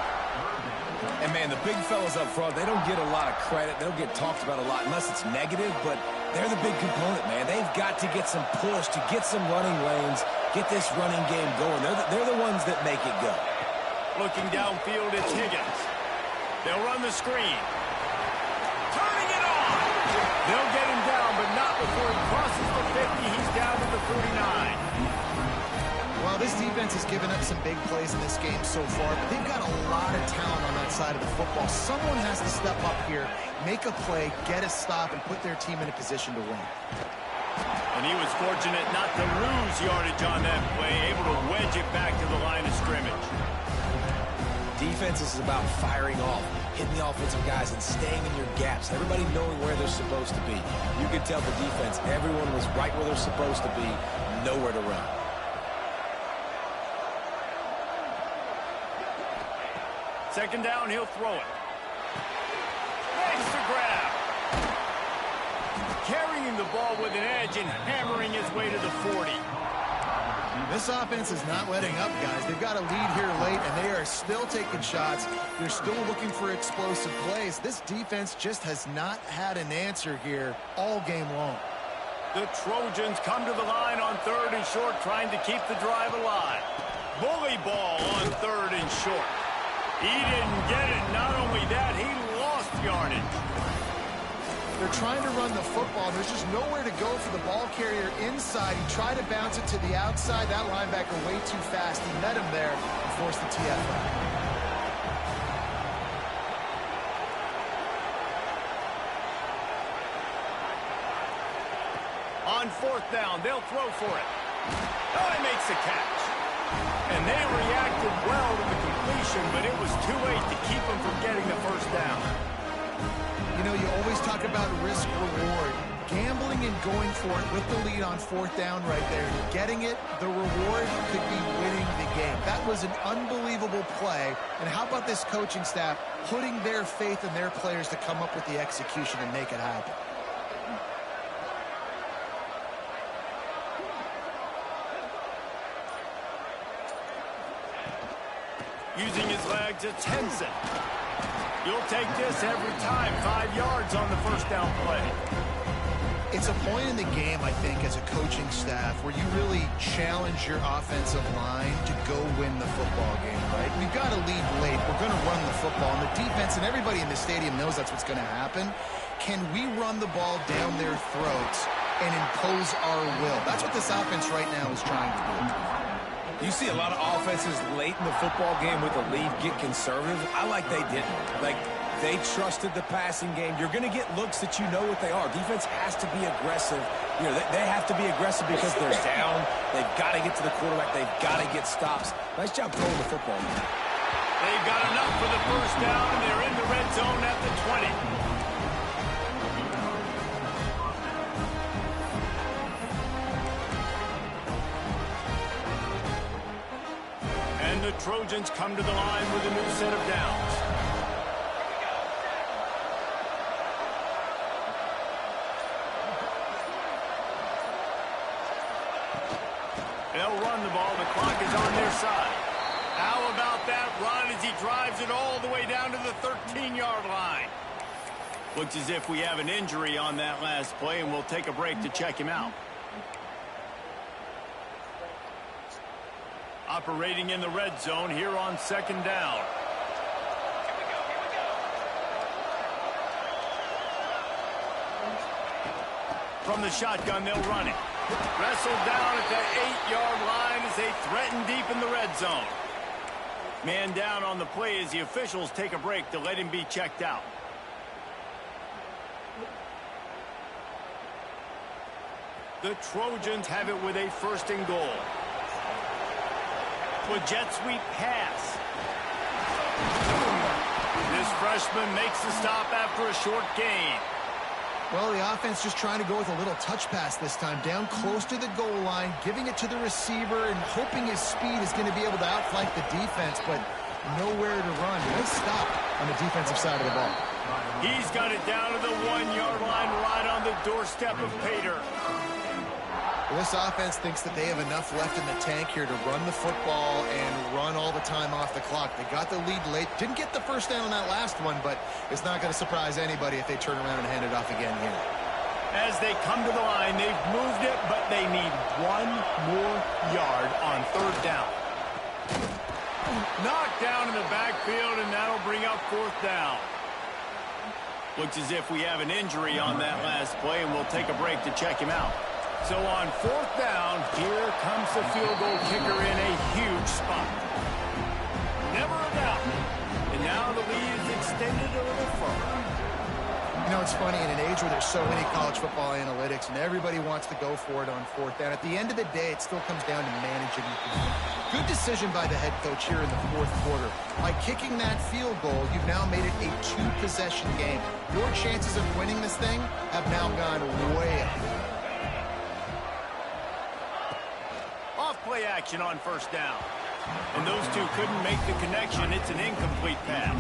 And, man, the big fellas up front, they don't get a lot of credit. They don't get talked about a lot unless it's negative, but they're the big component, man. They've got to get some push, to get some running lanes, get this running game going. They're the ones that make it go. Looking downfield, it's Higgins. They'll run the screen. Turning it on. They'll get him down, but not before he crosses the 50. He's down to the 49. Well, this defense has given up some big plays in this game so far, but they've got a lot of talent on that side of the football. Someone has to step up here, make a play, get a stop, and put their team in a position to win. And he was fortunate not to lose yardage on that play, able to wedge it back to the line of scrimmage. Defense is about firing off, hitting the offensive guys and staying in your gaps, everybody knowing where they're supposed to be. You could tell the defense, everyone was right where they're supposed to be, nowhere to run. Second down, he'll throw it. Makes the grab. Carrying the ball with an edge and hammering his way to the 40. This offense is not letting up, guys. They've got a lead here late, and they are still taking shots. They're still looking for explosive plays. This defense just has not had an answer here all game long. The Trojans come to the line on 3rd and short, trying to keep the drive alive. Bully ball on 3rd and short. He didn't get it. Not only that, he lost yardage. They're trying to run the football. There's just nowhere to go for the ball carrier inside. He tried to bounce it to the outside. That linebacker way too fast. He met him there and forced the TFL. On 4th down, they'll throw for it. Oh, he makes the catch. And they reacted well to the completion, but it was too late to keep them from getting the first down. You know, you always talk about risk-reward. Gambling and going for it with the lead on 4th down right there. Getting it, the reward could be winning the game. That was an unbelievable play. And how about this coaching staff putting their faith in their players to come up with the execution and make it happen? Using his legs, it's Henson. You'll take this every time. 5 yards on the first down play. It's a point in the game, I think, as a coaching staff where you really challenge your offensive line to go win the football game, right? We've got to lead late. We're going to run the football. And the defense and everybody in the stadium knows that's what's going to happen. Can we run the ball down their throats and impose our will? That's what this offense right now is trying to do. You see a lot of offenses late in the football game with the lead get conservative. I like they didn't. Like, they trusted the passing game. You're going to get looks that you know what they are. Defense has to be aggressive. You know, they have to be aggressive because they're down. They've got to get to the quarterback. They've got to get stops. Nice job throwing the football. They've got enough for the first down, and they're in the red zone at the 20. And the Trojans come to the line with a new set of downs. They'll run the ball. The clock is on their side. How about that run as he drives it all the way down to the 13-yard line? Looks as if we have an injury on that last play, and we'll take a break to check him out. Operating in the red zone here on second down. From the shotgun, they'll run it. Wrestled down at the 8-yard line as they threaten deep in the red zone. Man down on the play as the officials take a break to let him be checked out. The Trojans have it with a first and goal. With jet sweep pass. This freshman makes the stop after a short gain. Well, the offense just trying to go with a little touch pass this time, down close to the goal line, giving it to the receiver and hoping his speed is going to be able to outflank the defense, but nowhere to run. Nice stop on the defensive side of the ball. He's got it down to the 1-yard line right on the doorstep of Pater. Well, this offense thinks that they have enough left in the tank here to run the football and run all the time off the clock. They got the lead late. Didn't get the first down on that last one, but it's not going to surprise anybody if they turn around and hand it off again here. As they come to the line, they've moved it, but they need one more yard on third down. Knocked down in the backfield, and that'll bring up fourth down. Looks as if we have an injury on that last play, and we'll take a break to check him out. So on fourth down, here comes the field goal kicker in a huge spot. Never a doubt. And now the lead is extended a little further. You know, it's funny, in an age where there's so many college football analytics and everybody wants to go for it on fourth down, at the end of the day, it still comes down to managing the game. Good decision by the head coach here in the fourth quarter. By kicking that field goal, you've now made it a two-possession game. Your chances of winning this thing have now gone way up. Play action on first down. And those two couldn't make the connection. It's an incomplete pass.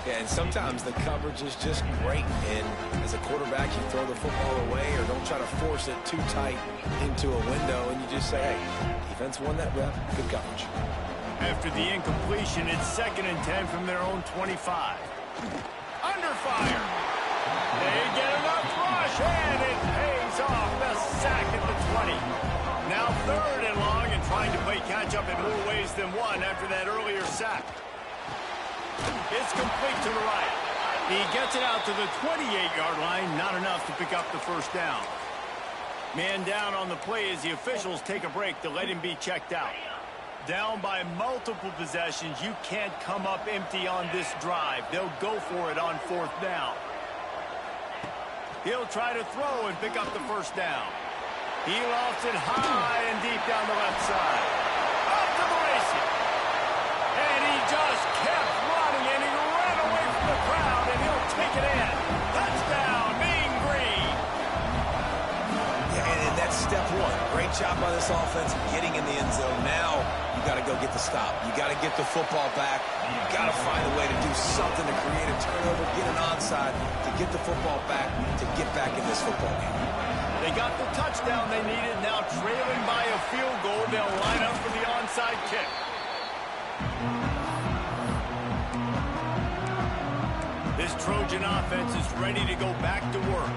Yeah, and sometimes the coverage is just great. And as a quarterback, you throw the football away or don't try to force it too tight into a window. And you just say, hey, defense won that rep. Good coverage. After the incompletion, it's 2nd and 10 from their own 25. Under fire. They get enough rush, and it pays off. The sack at the 20. Now 3rd and long, and trying to play catch-up in more ways than one after that earlier sack. It's complete to the right. He gets it out to the 28-yard line, not enough to pick up the first down. Man down on the play as the officials take a break to let him be checked out. Down by multiple possessions, you can't come up empty on this drive. They'll go for it on fourth down. He'll try to throw and pick up the first down. He lofts it high and deep down the left side. Off to the races. And he just kept running, and he ran away from the crowd, and he'll take it in. Touchdown, Mean Green. Yeah, and that's step one. Great job by this offense getting in the end zone. Now you got to go get the stop. You got to get the football back. You got to find a way to do something to create a turnover, get an onside, to get the football back, to get back in this football game. They got the touchdown they needed. Now trailing by a field goal, they'll line up for the onside kick. This Trojan offense is ready to go back to work.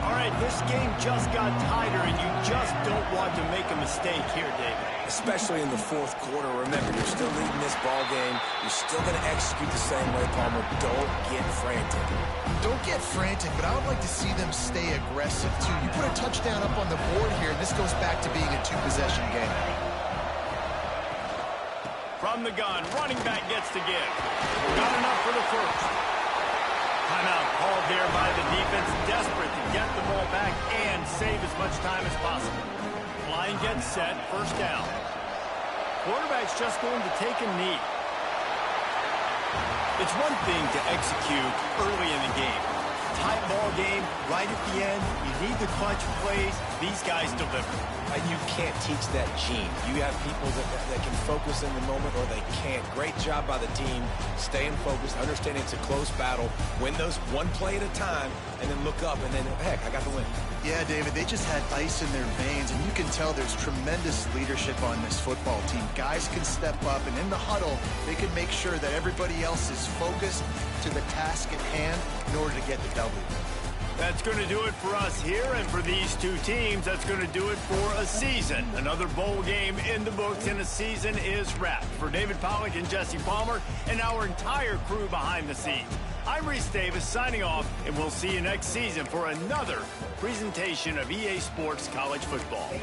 All right, this game just got tighter, and you just don't want to make a mistake here, David. Especially in the fourth quarter. Remember, you're still leading this ball game. You're still going to execute the same way, Palmer. Don't get frantic. Don't get frantic, but I would like to see them stay aggressive, too. You put a touchdown up on the board here, and this goes back to being a two-possession game. From the gun, running back gets to give. Got enough for the first. Timeout called there by the defense, desperate to get the ball back and save as much time as possible. Line gets set, first down. Quarterback's just going to take a knee. It's one thing to execute early in the game. Tight ball game, right at the end. You need the clutch plays. These guys deliver. You can't teach that gene. You have people that can focus in the moment or they can't. Great job by the team, staying focused, understanding it's a close battle, win those one play at a time, and then look up and then, heck, I got the win. Yeah, David, they just had ice in their veins, and you can tell there's tremendous leadership on this football team. Guys can step up, and in the huddle, they can make sure that everybody else is focused to the task at hand in order to get the W. That's going to do it for us here, and for these two teams, that's going to do it for a season. Another bowl game in the books, and a season is wrapped. For David Pollack and Jesse Palmer, and our entire crew behind the scenes, I'm Reese Davis signing off, and we'll see you next season for another presentation of EA Sports College Football.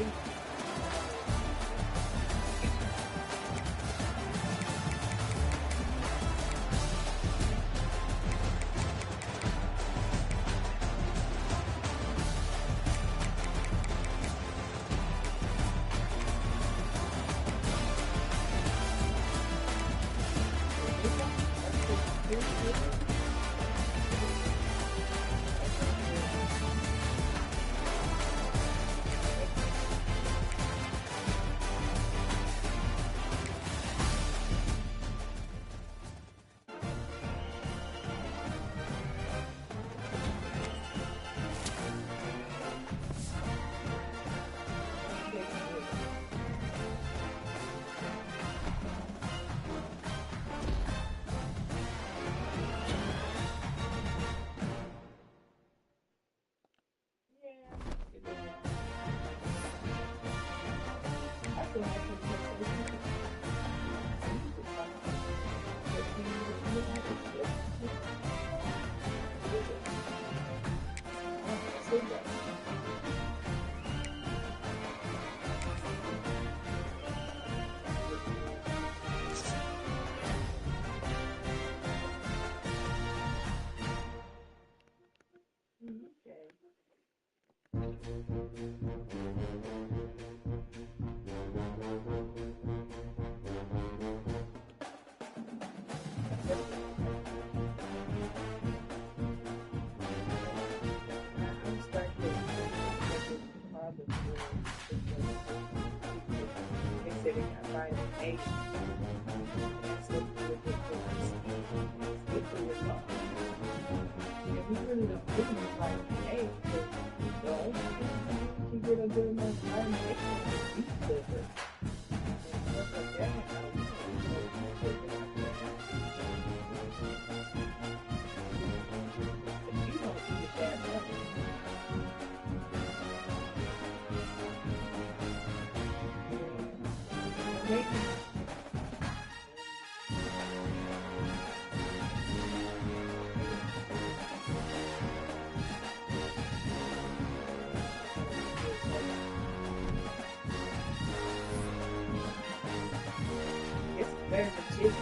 Very legit.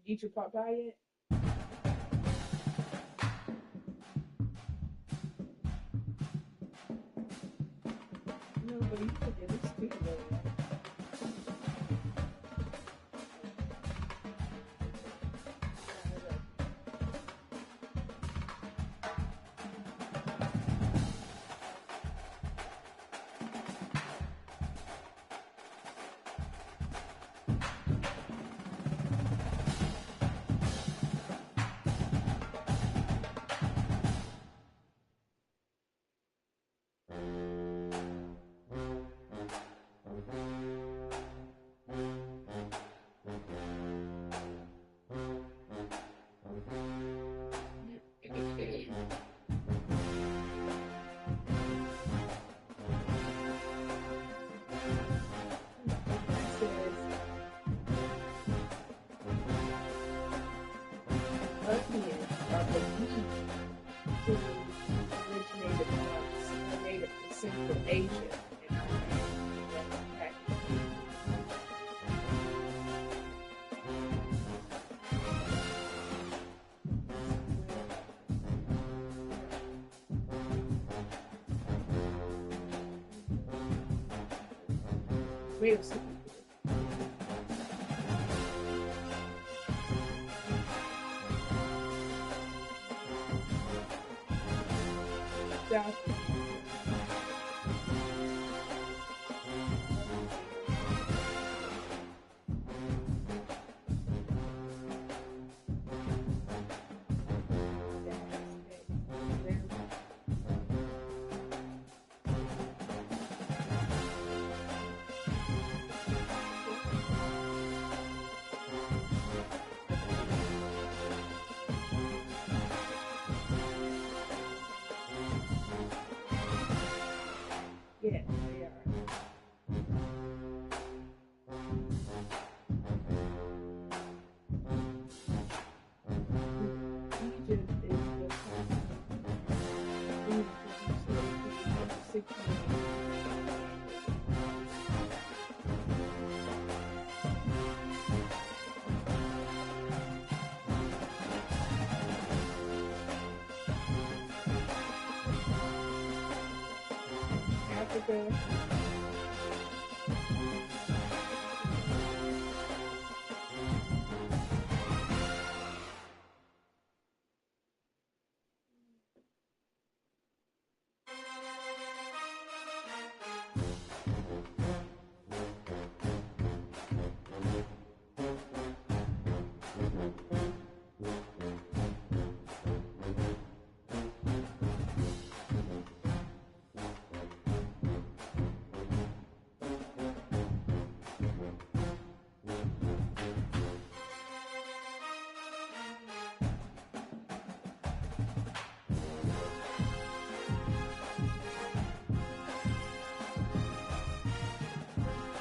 Eat your papaya yet? No, but you could get this stupid over there. Central Asia, and Wales. South. Yes, they are. Egypt is the food producer for 6 million. Africa.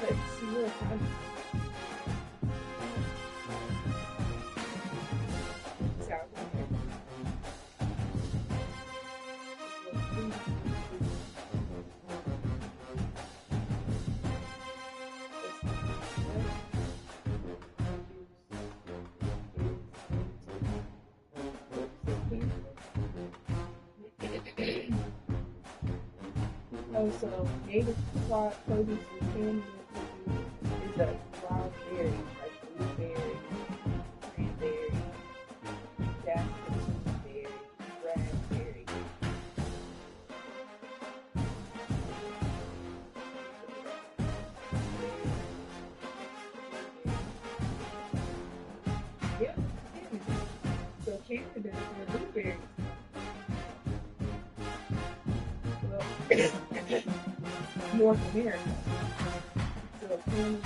Let's see what happens. South America. Oh, so native produce in Canada is a wild berry, like blueberry, cranberry, jasmine berry, raspberry. Yep, Canada. So Canada is where blueberries. Well, North America. So Canada.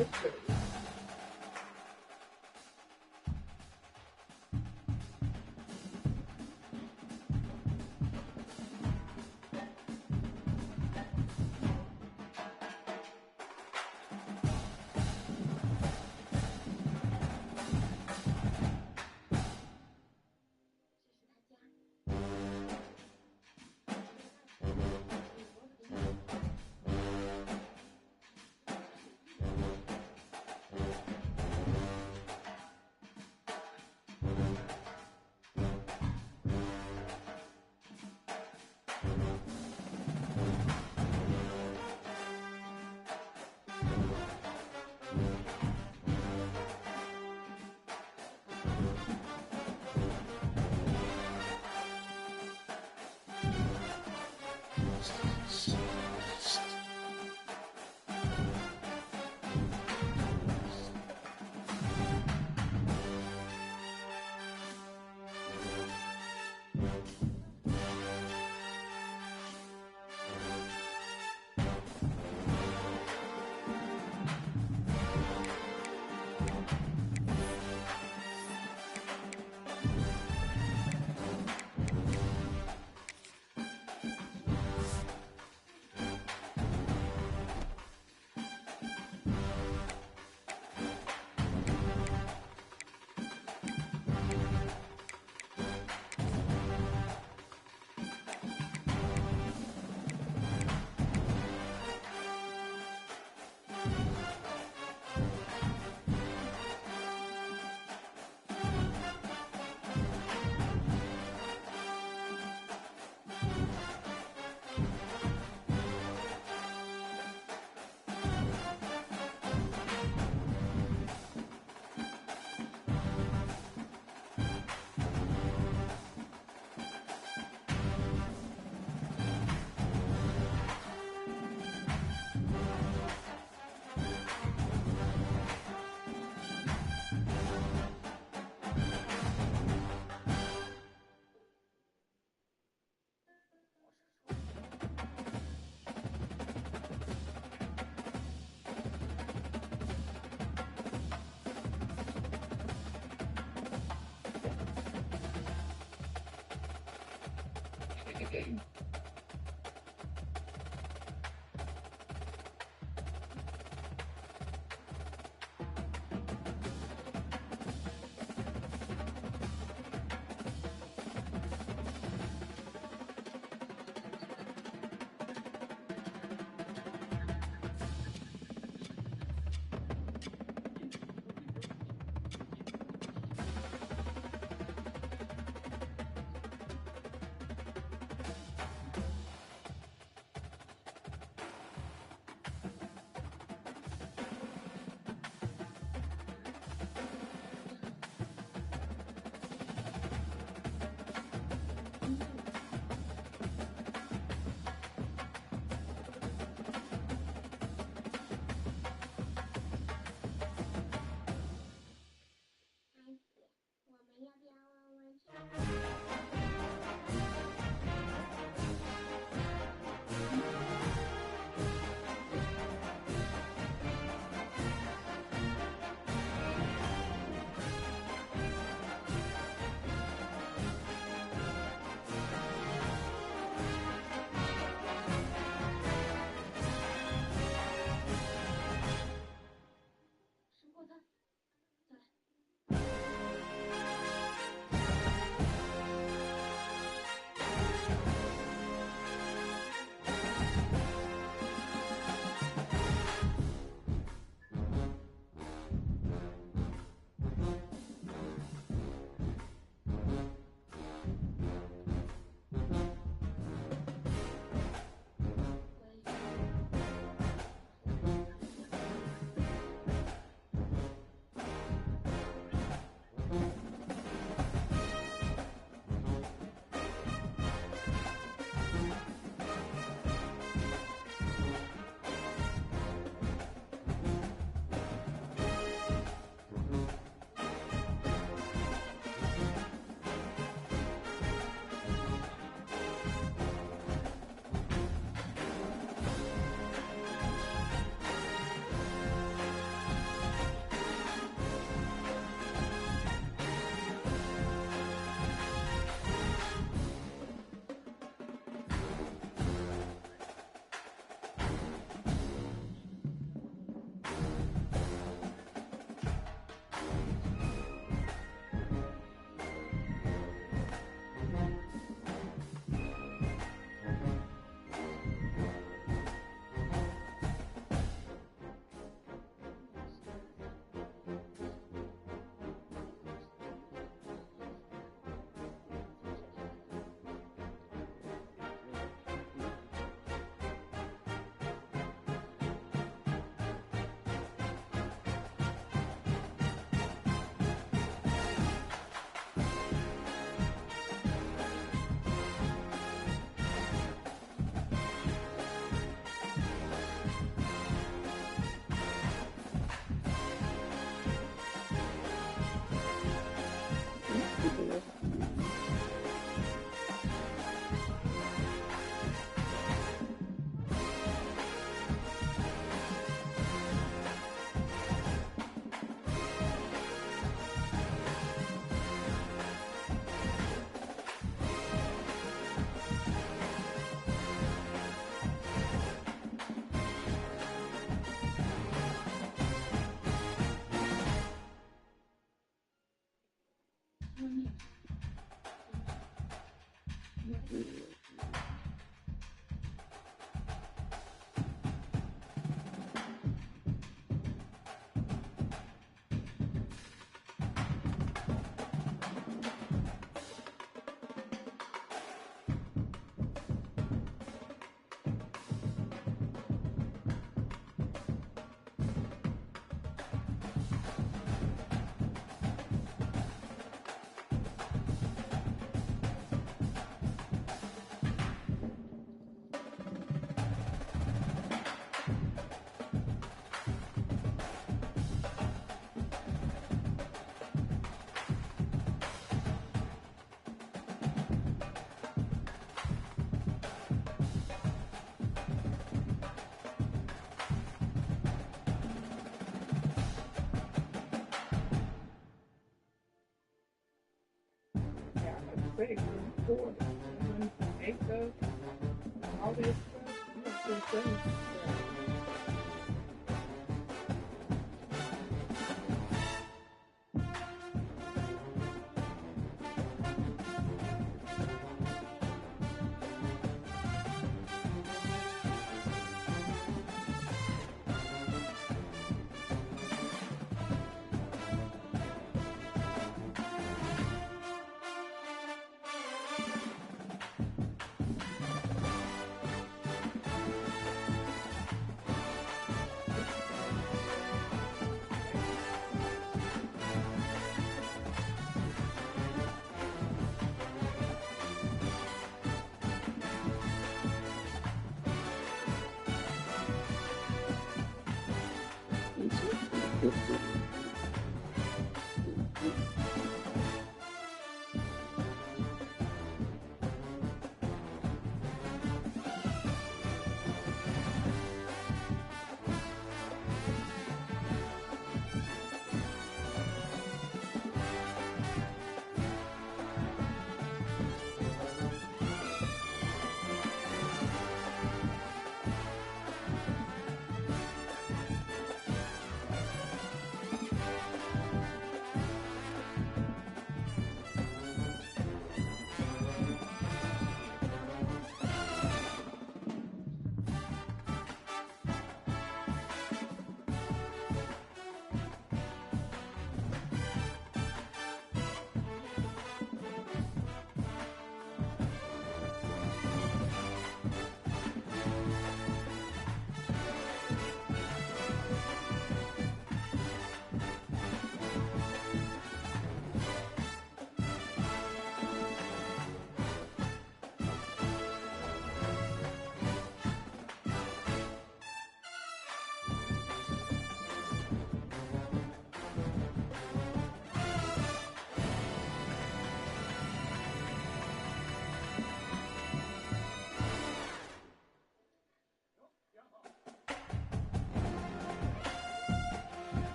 victory. Quick, four, makeup, all this stuff.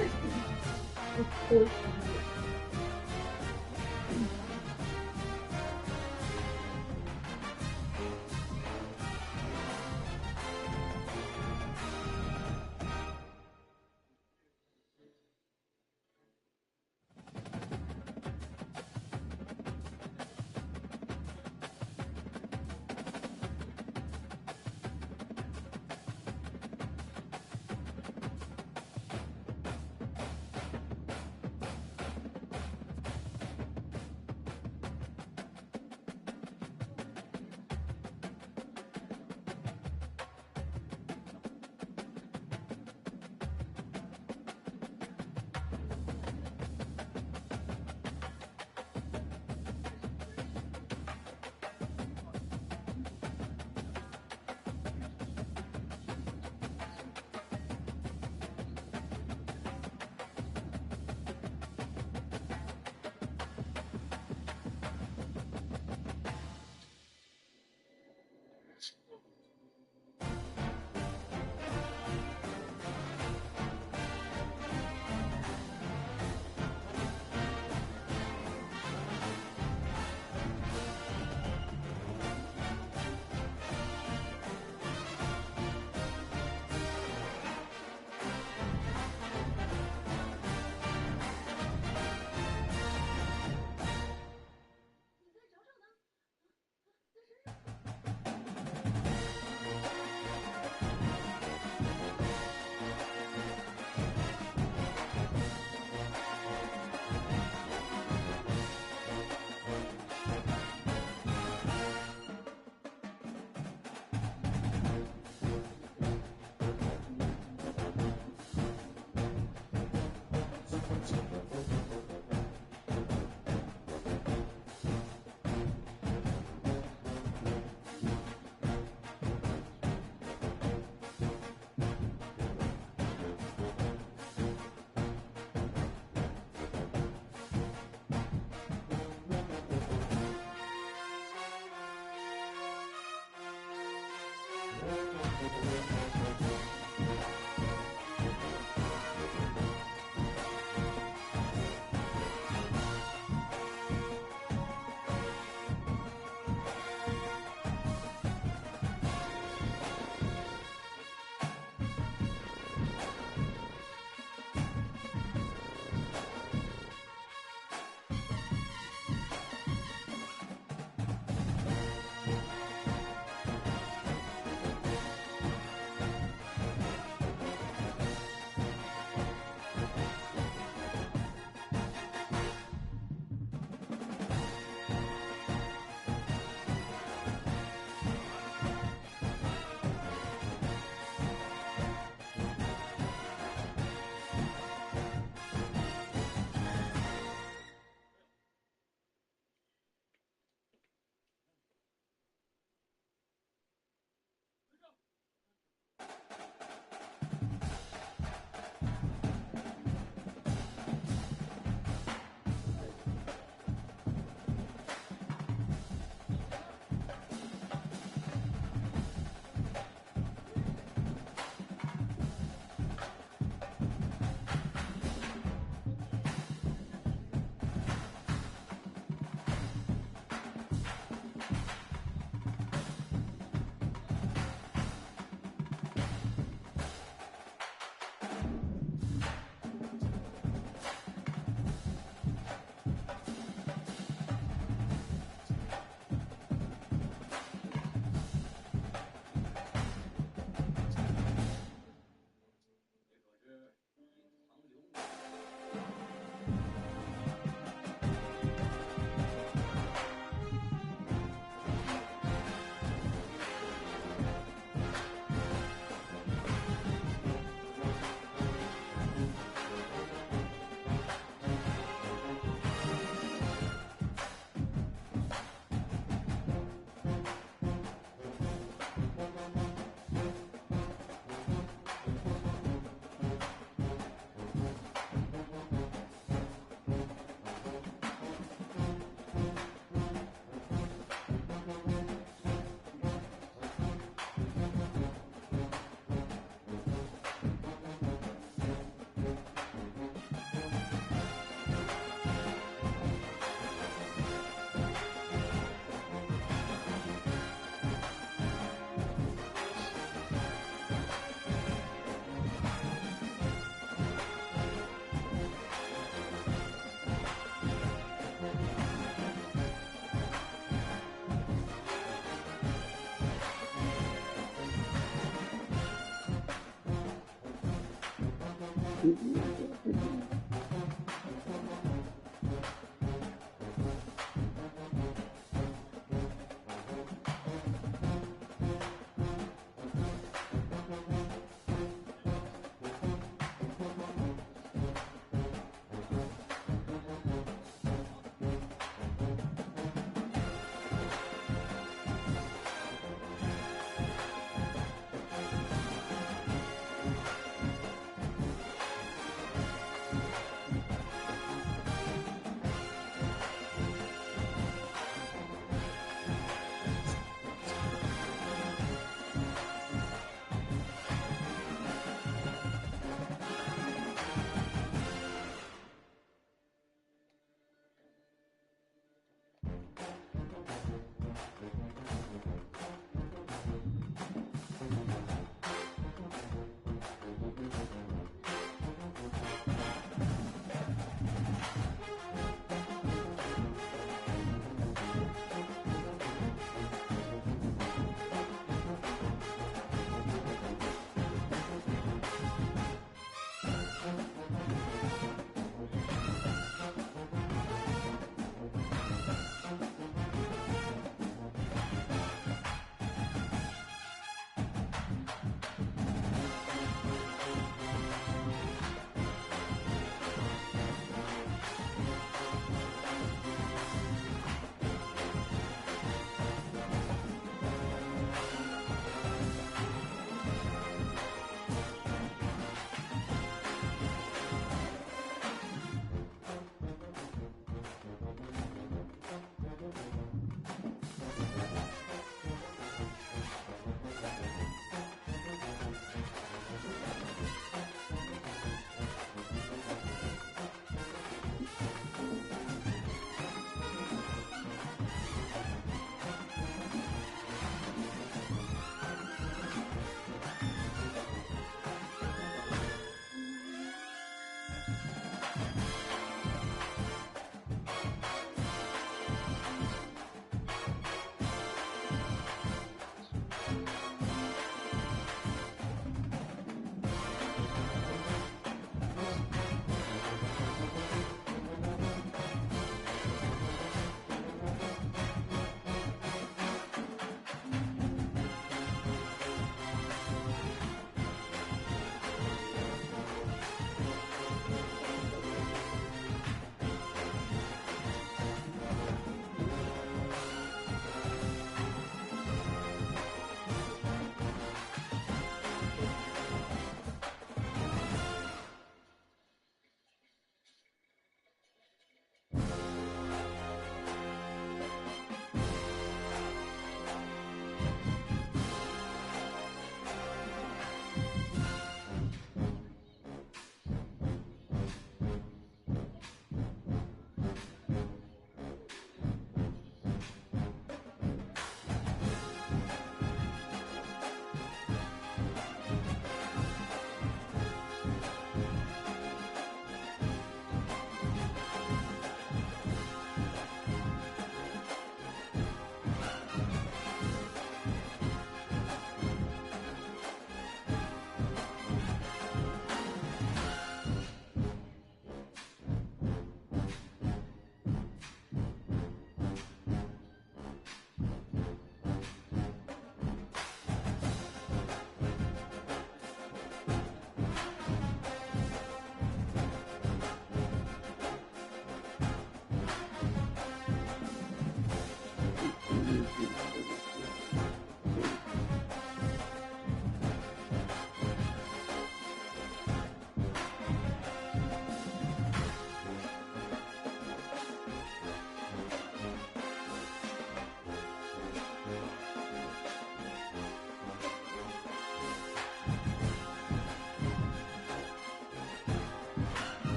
Of course.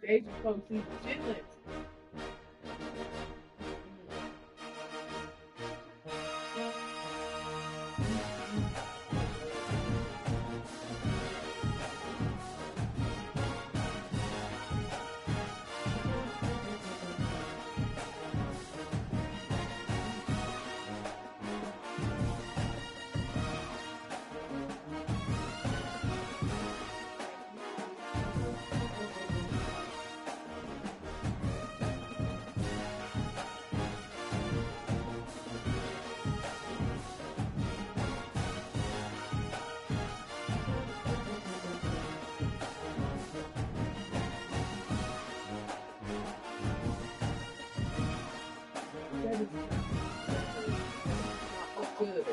These Asian folks eat chitlins. That is not good.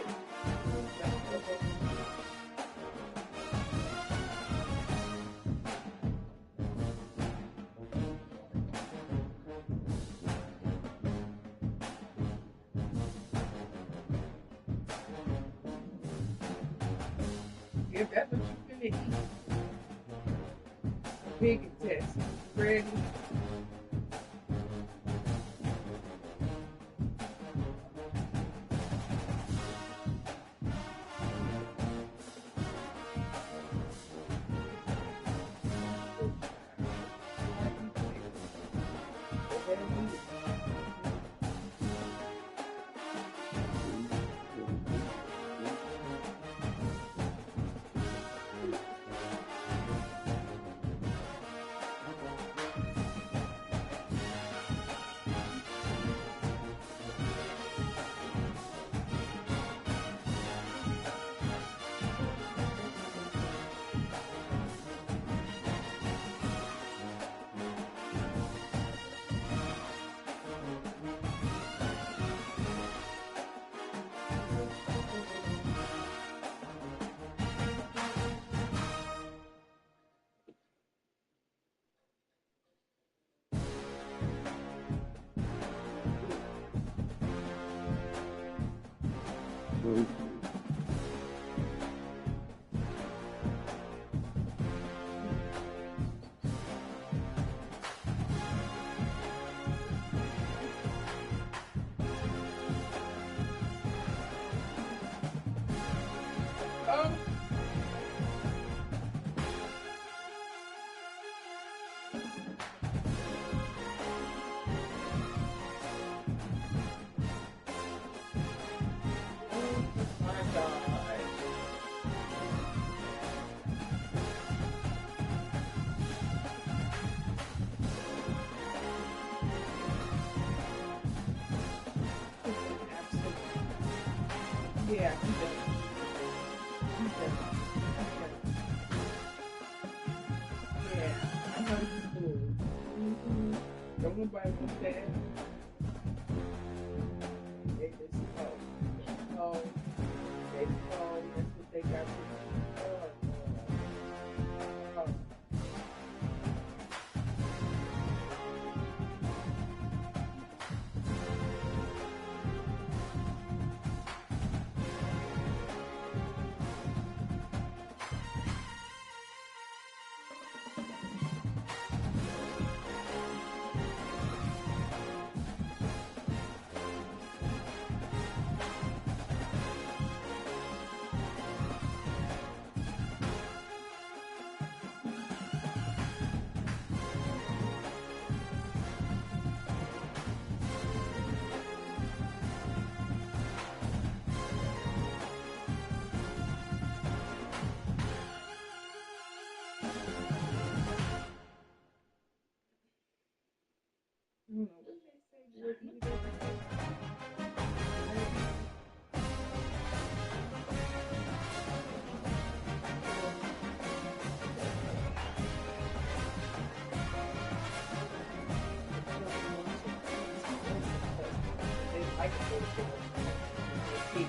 If that's what you finna eat, big intestine, ready. Oh. My God. Absolutely. Yeah, he does. He does. Yeah, I know you do. Mm-hmm. Don't nobody want that. They just oh, they that's what they got to do. Oh. I don't know what they say. We'll eat it every day. They like it. They keep it.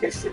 It's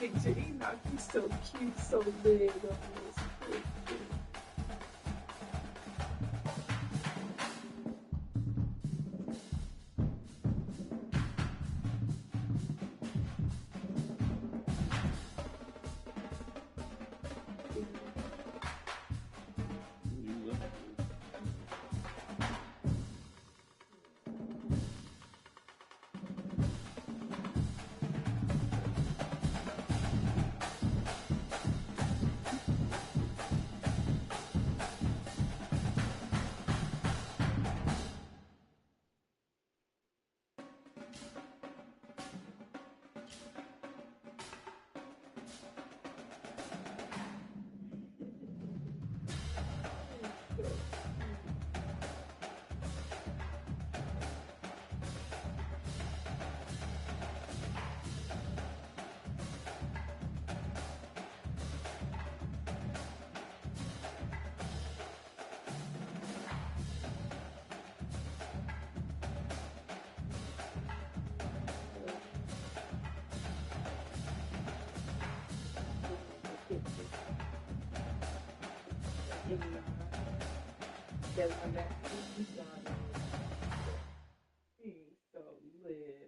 Enoch, he's so cute, so lit on this. He's so little.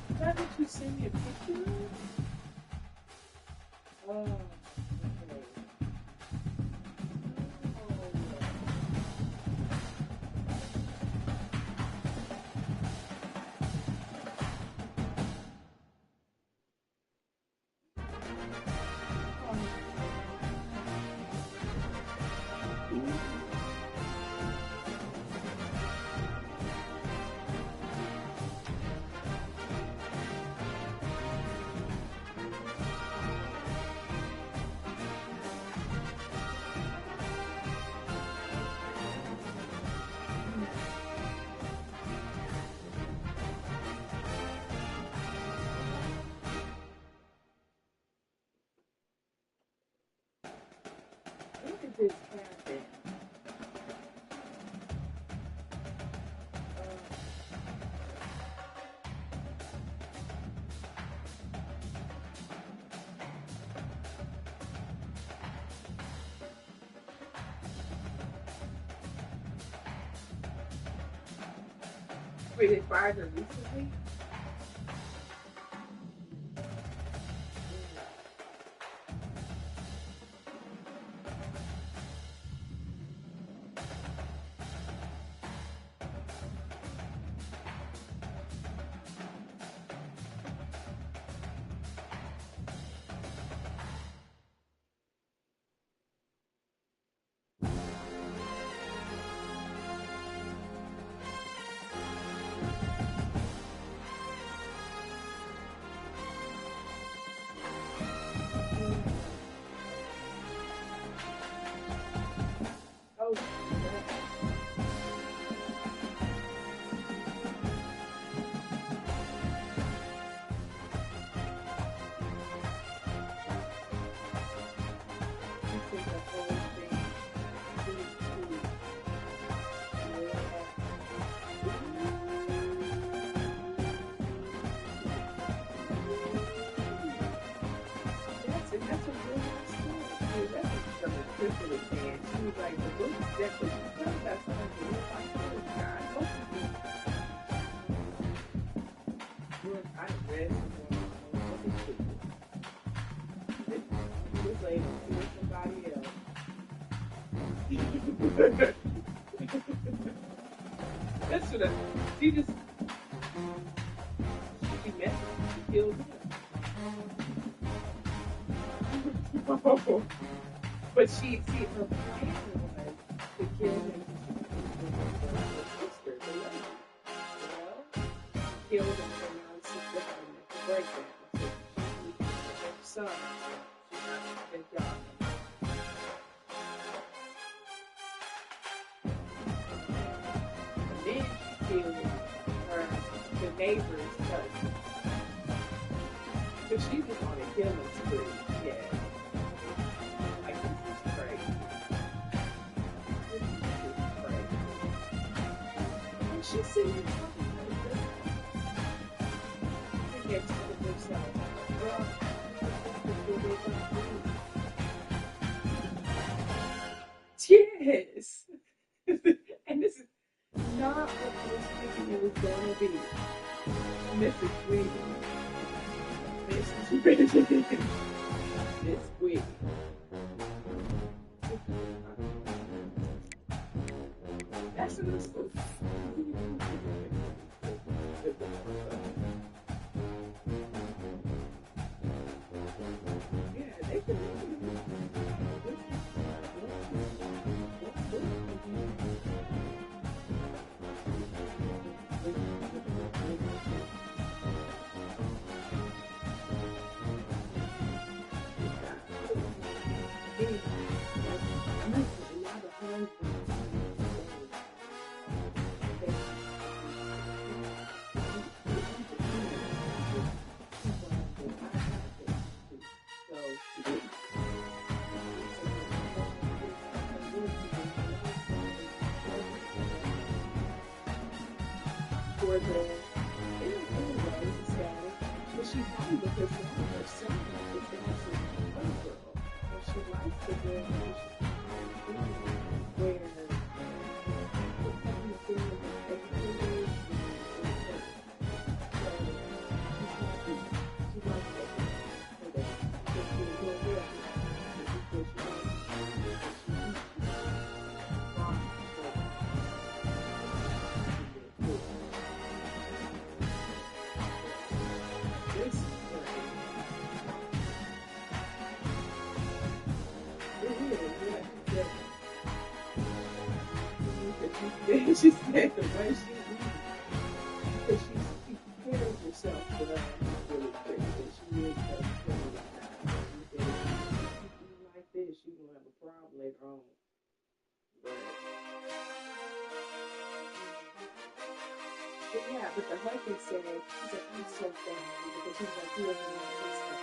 Is that what you sent me a picture of? Oh, okay. Look at this cabin. Wait, they fired her recently? was like, the book is definitely got something to look like this guy. I read this lady with somebody else. That's what she just she messed him, she killed him. But she her plan was to kill him. Sister, the lady, killed him for now. She's behind it. The breakdown. So her son. She's not a good job. And then she killed the neighbor's cousin. So she was on a killing spree. Yeah. Like, this is crazy. And she's sitting there talking like this. And yet to herself, well, yes. And this is not what I was thinking it was going to be. Mrs. Wiggins. Mrs. Wiggins. Miss Wiggins. That's what it's supposed to be. Yeah, they could for the anyway, static, but she's happy because now her son is actually a girl. And she likes the girl where she said the way she because she prepares herself for that really quick. And she really does really if you like this, you're going to have a problem later on. But yeah, but the husband said, he's like, I'm so thankful because he's like, he doesn't want this stuff.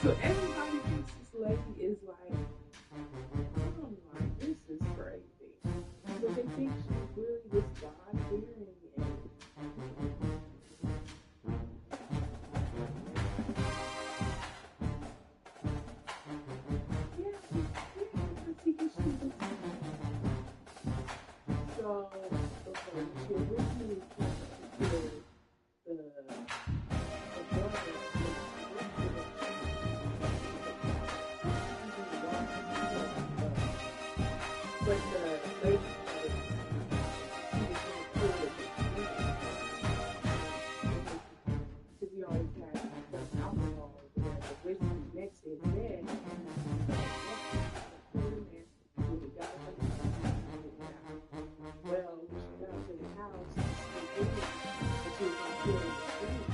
So everybody thinks this lady is like, oh my, this is crazy. So they think she's really this God-fearing and so okay, she originally came to the brother. But the lady because he always had alcohol and the whiskey next to his bed. Well, when she got to the house, she was going to kill the street.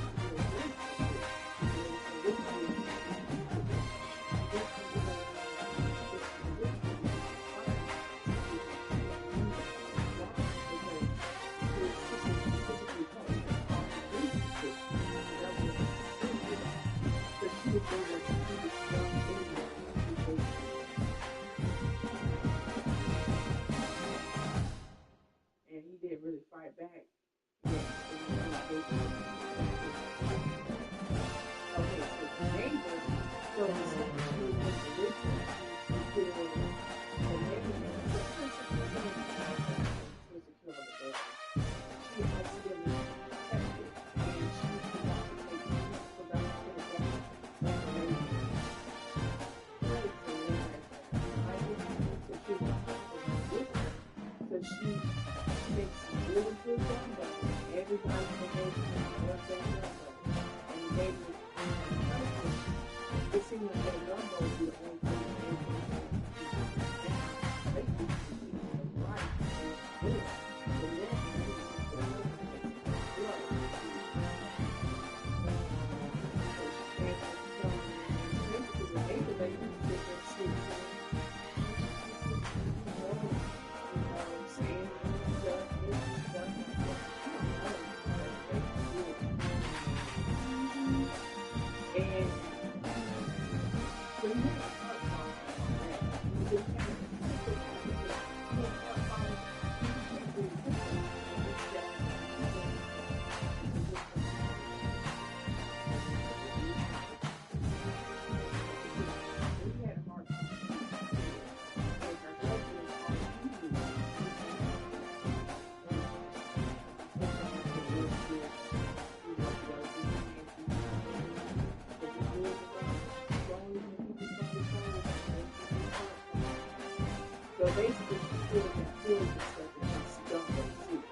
basically feeling that feeling and stuff and just don't go to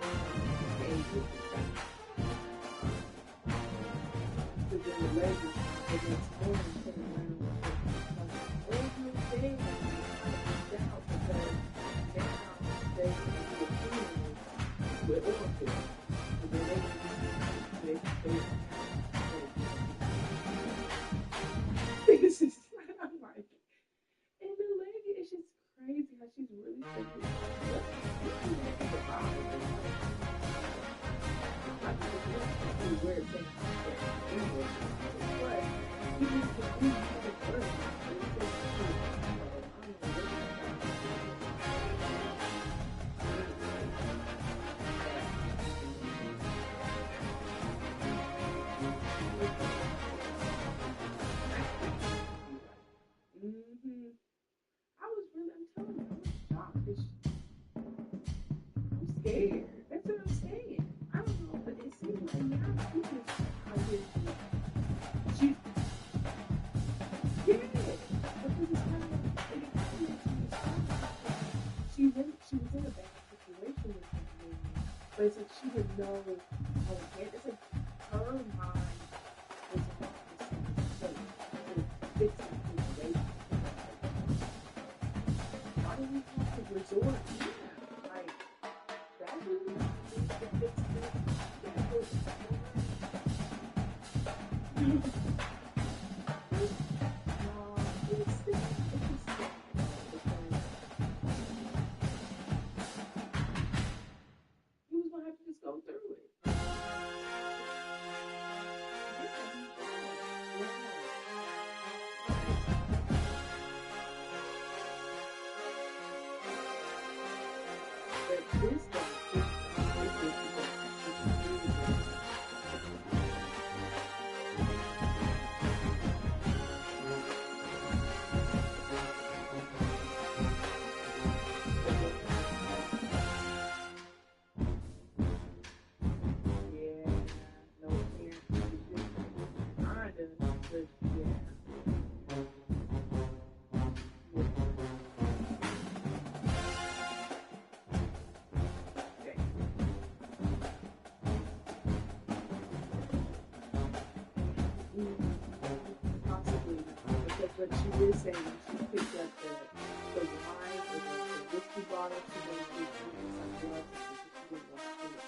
age with the same. But then the lady, the next morning, came around and was like, oh, no, damn, I freaked out because now they need a funeral with oil field. And then this is, I'm like, and the lady is just crazy how she's really thinking where it takes English, but he needs to do it first. I'm scared. That's what I'm saying. I don't know, but it seems like now she just out here. She, yeah, because it's kind of she was in a bad situation with that man, but it's like she didn't know how to get. It's like her mind was not the same to fix that situation. Why do we have to resort? Like. You was gonna have to just go through it. But this guy. Possibly, because what she is saying, she picked up the wine or the whiskey bottle, she made it something else because she didn't want to finish.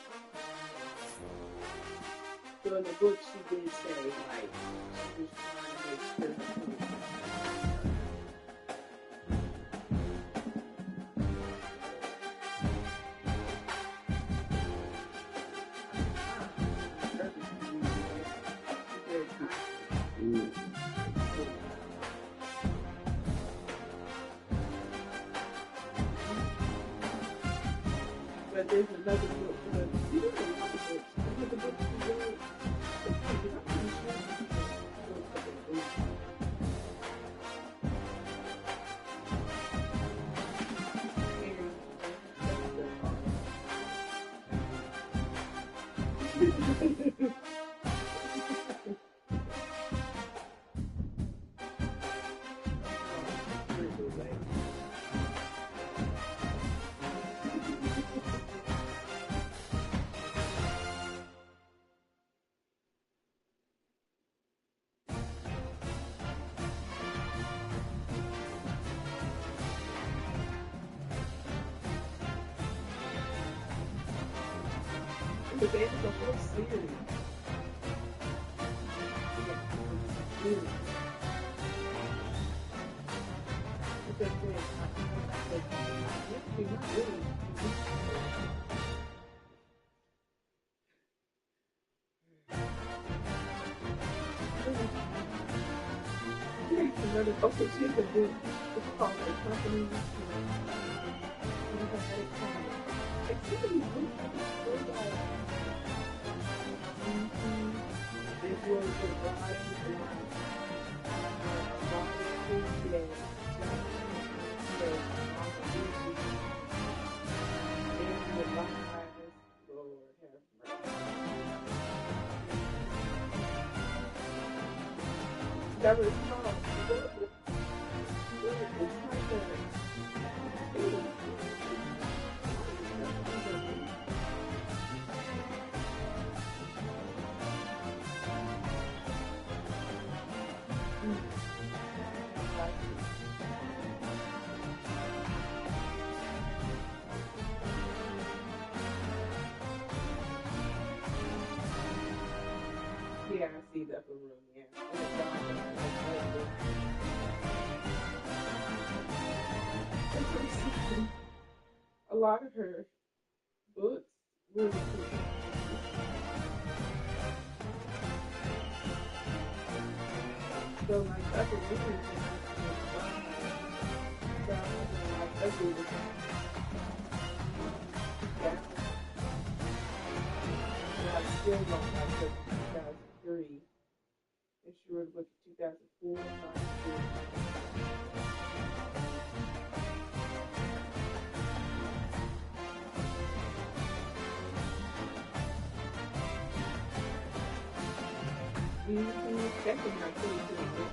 So in the book, she did say, like, she was trying to make sure that but there's another book. You don't know a lot of books. But the book you read, I'm pretty sure but there's a whole series. Because okay, she's a good, it's called the company. Like some of these books, they're like, this was the body that was called. It's like a lot of her books really cool. So like other movies, so like other I still don't like the 2003. If she wrote a book in 2004, second, I pretty good.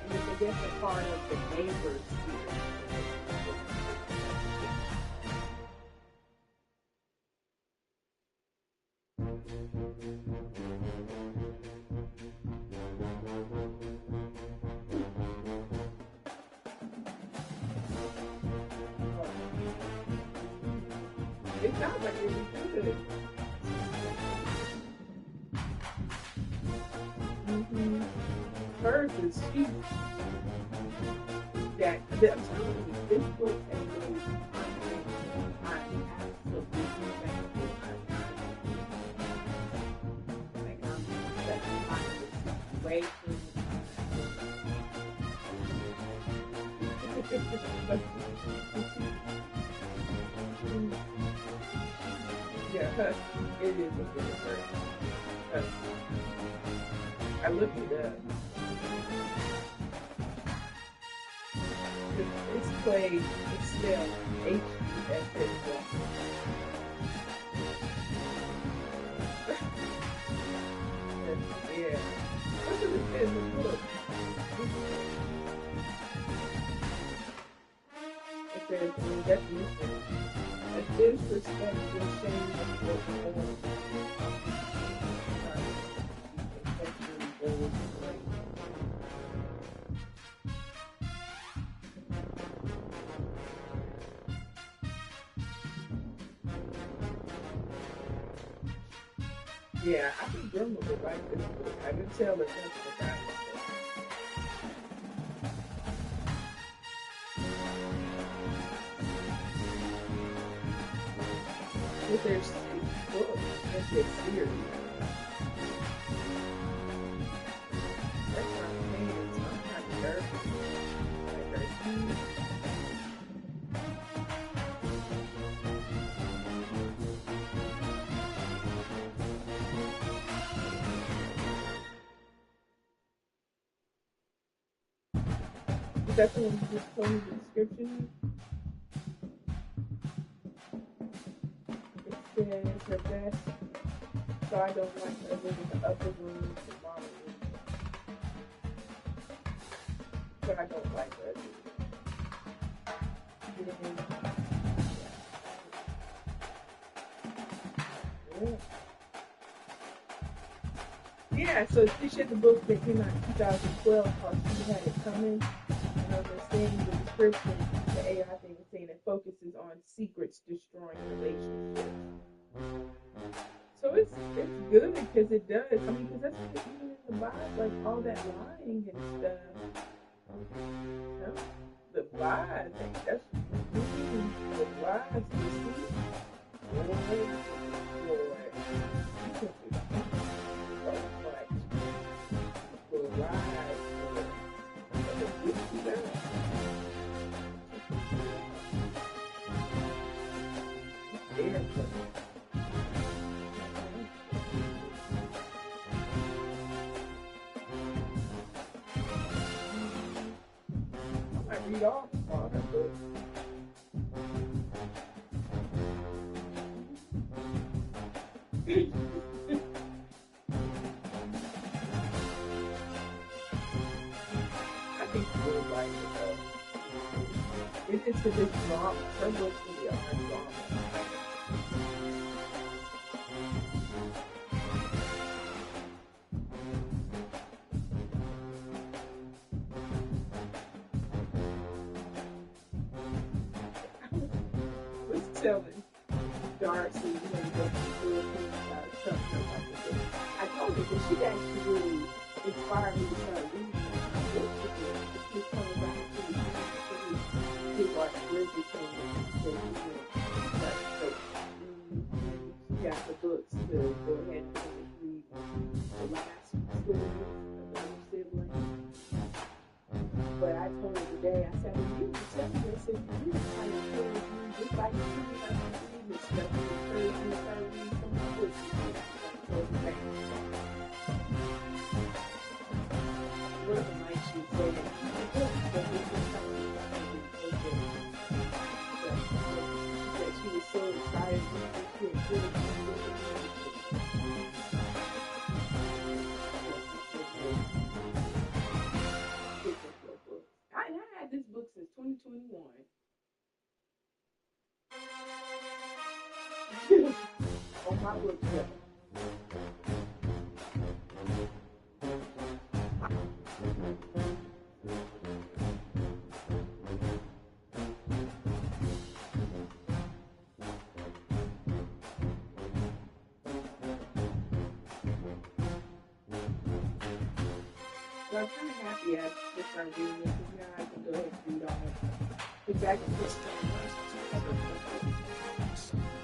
And it's, I guess, a part of the Neighbors series. It sounds like really good. Hers is huge. I'm telling you, this book has really I'm absolutely thankful. Like I'm that way through. Yeah, it is a good word. I looked it up. It's played, it's spelled H-U-S-S. Yeah. That's what it says in the book. It says in the definition, a disrespectful, shameful, or yeah, I think Jim would like this book. I can tell that that's about it. But there's 6 books in this series. That's what I'm saying. It's not kind of nervous. Is that the one you just told me the description of? It says her best, so I don't like her living in the upper room, the bottom room. So I don't like her. Yeah, so she said the book that came out in 2012 called She Had It Coming. And understanding the description, the AI thing is saying it focuses on secrets destroying relationships. So it's good because it does. I mean, because that's what even in the Bible, like all that lying and stuff. You know, the lies, that's the lies, deceit. Read all of it. I think you would like it. It is because it's drama. Her books really are drama. Telling Darcy when he goes to the Philippines about something like this. I told her that she actually really inspired me to start reading books with her. It's just Thursday came and he said he got the books to go ahead and finish reading the last stories of the new siblings. But I told her today, I said, well, you were telling me, I said, you were trying to encourage me, just like you told me like you read this stuff, you encourage me to start reading some of the books. So it's like, what if I should say that? She was so excited. She was really I had this book since 2021. On my bookshelf. So I'm kind of happy I just started reading it because now I can go ahead and read all exactly what's going on.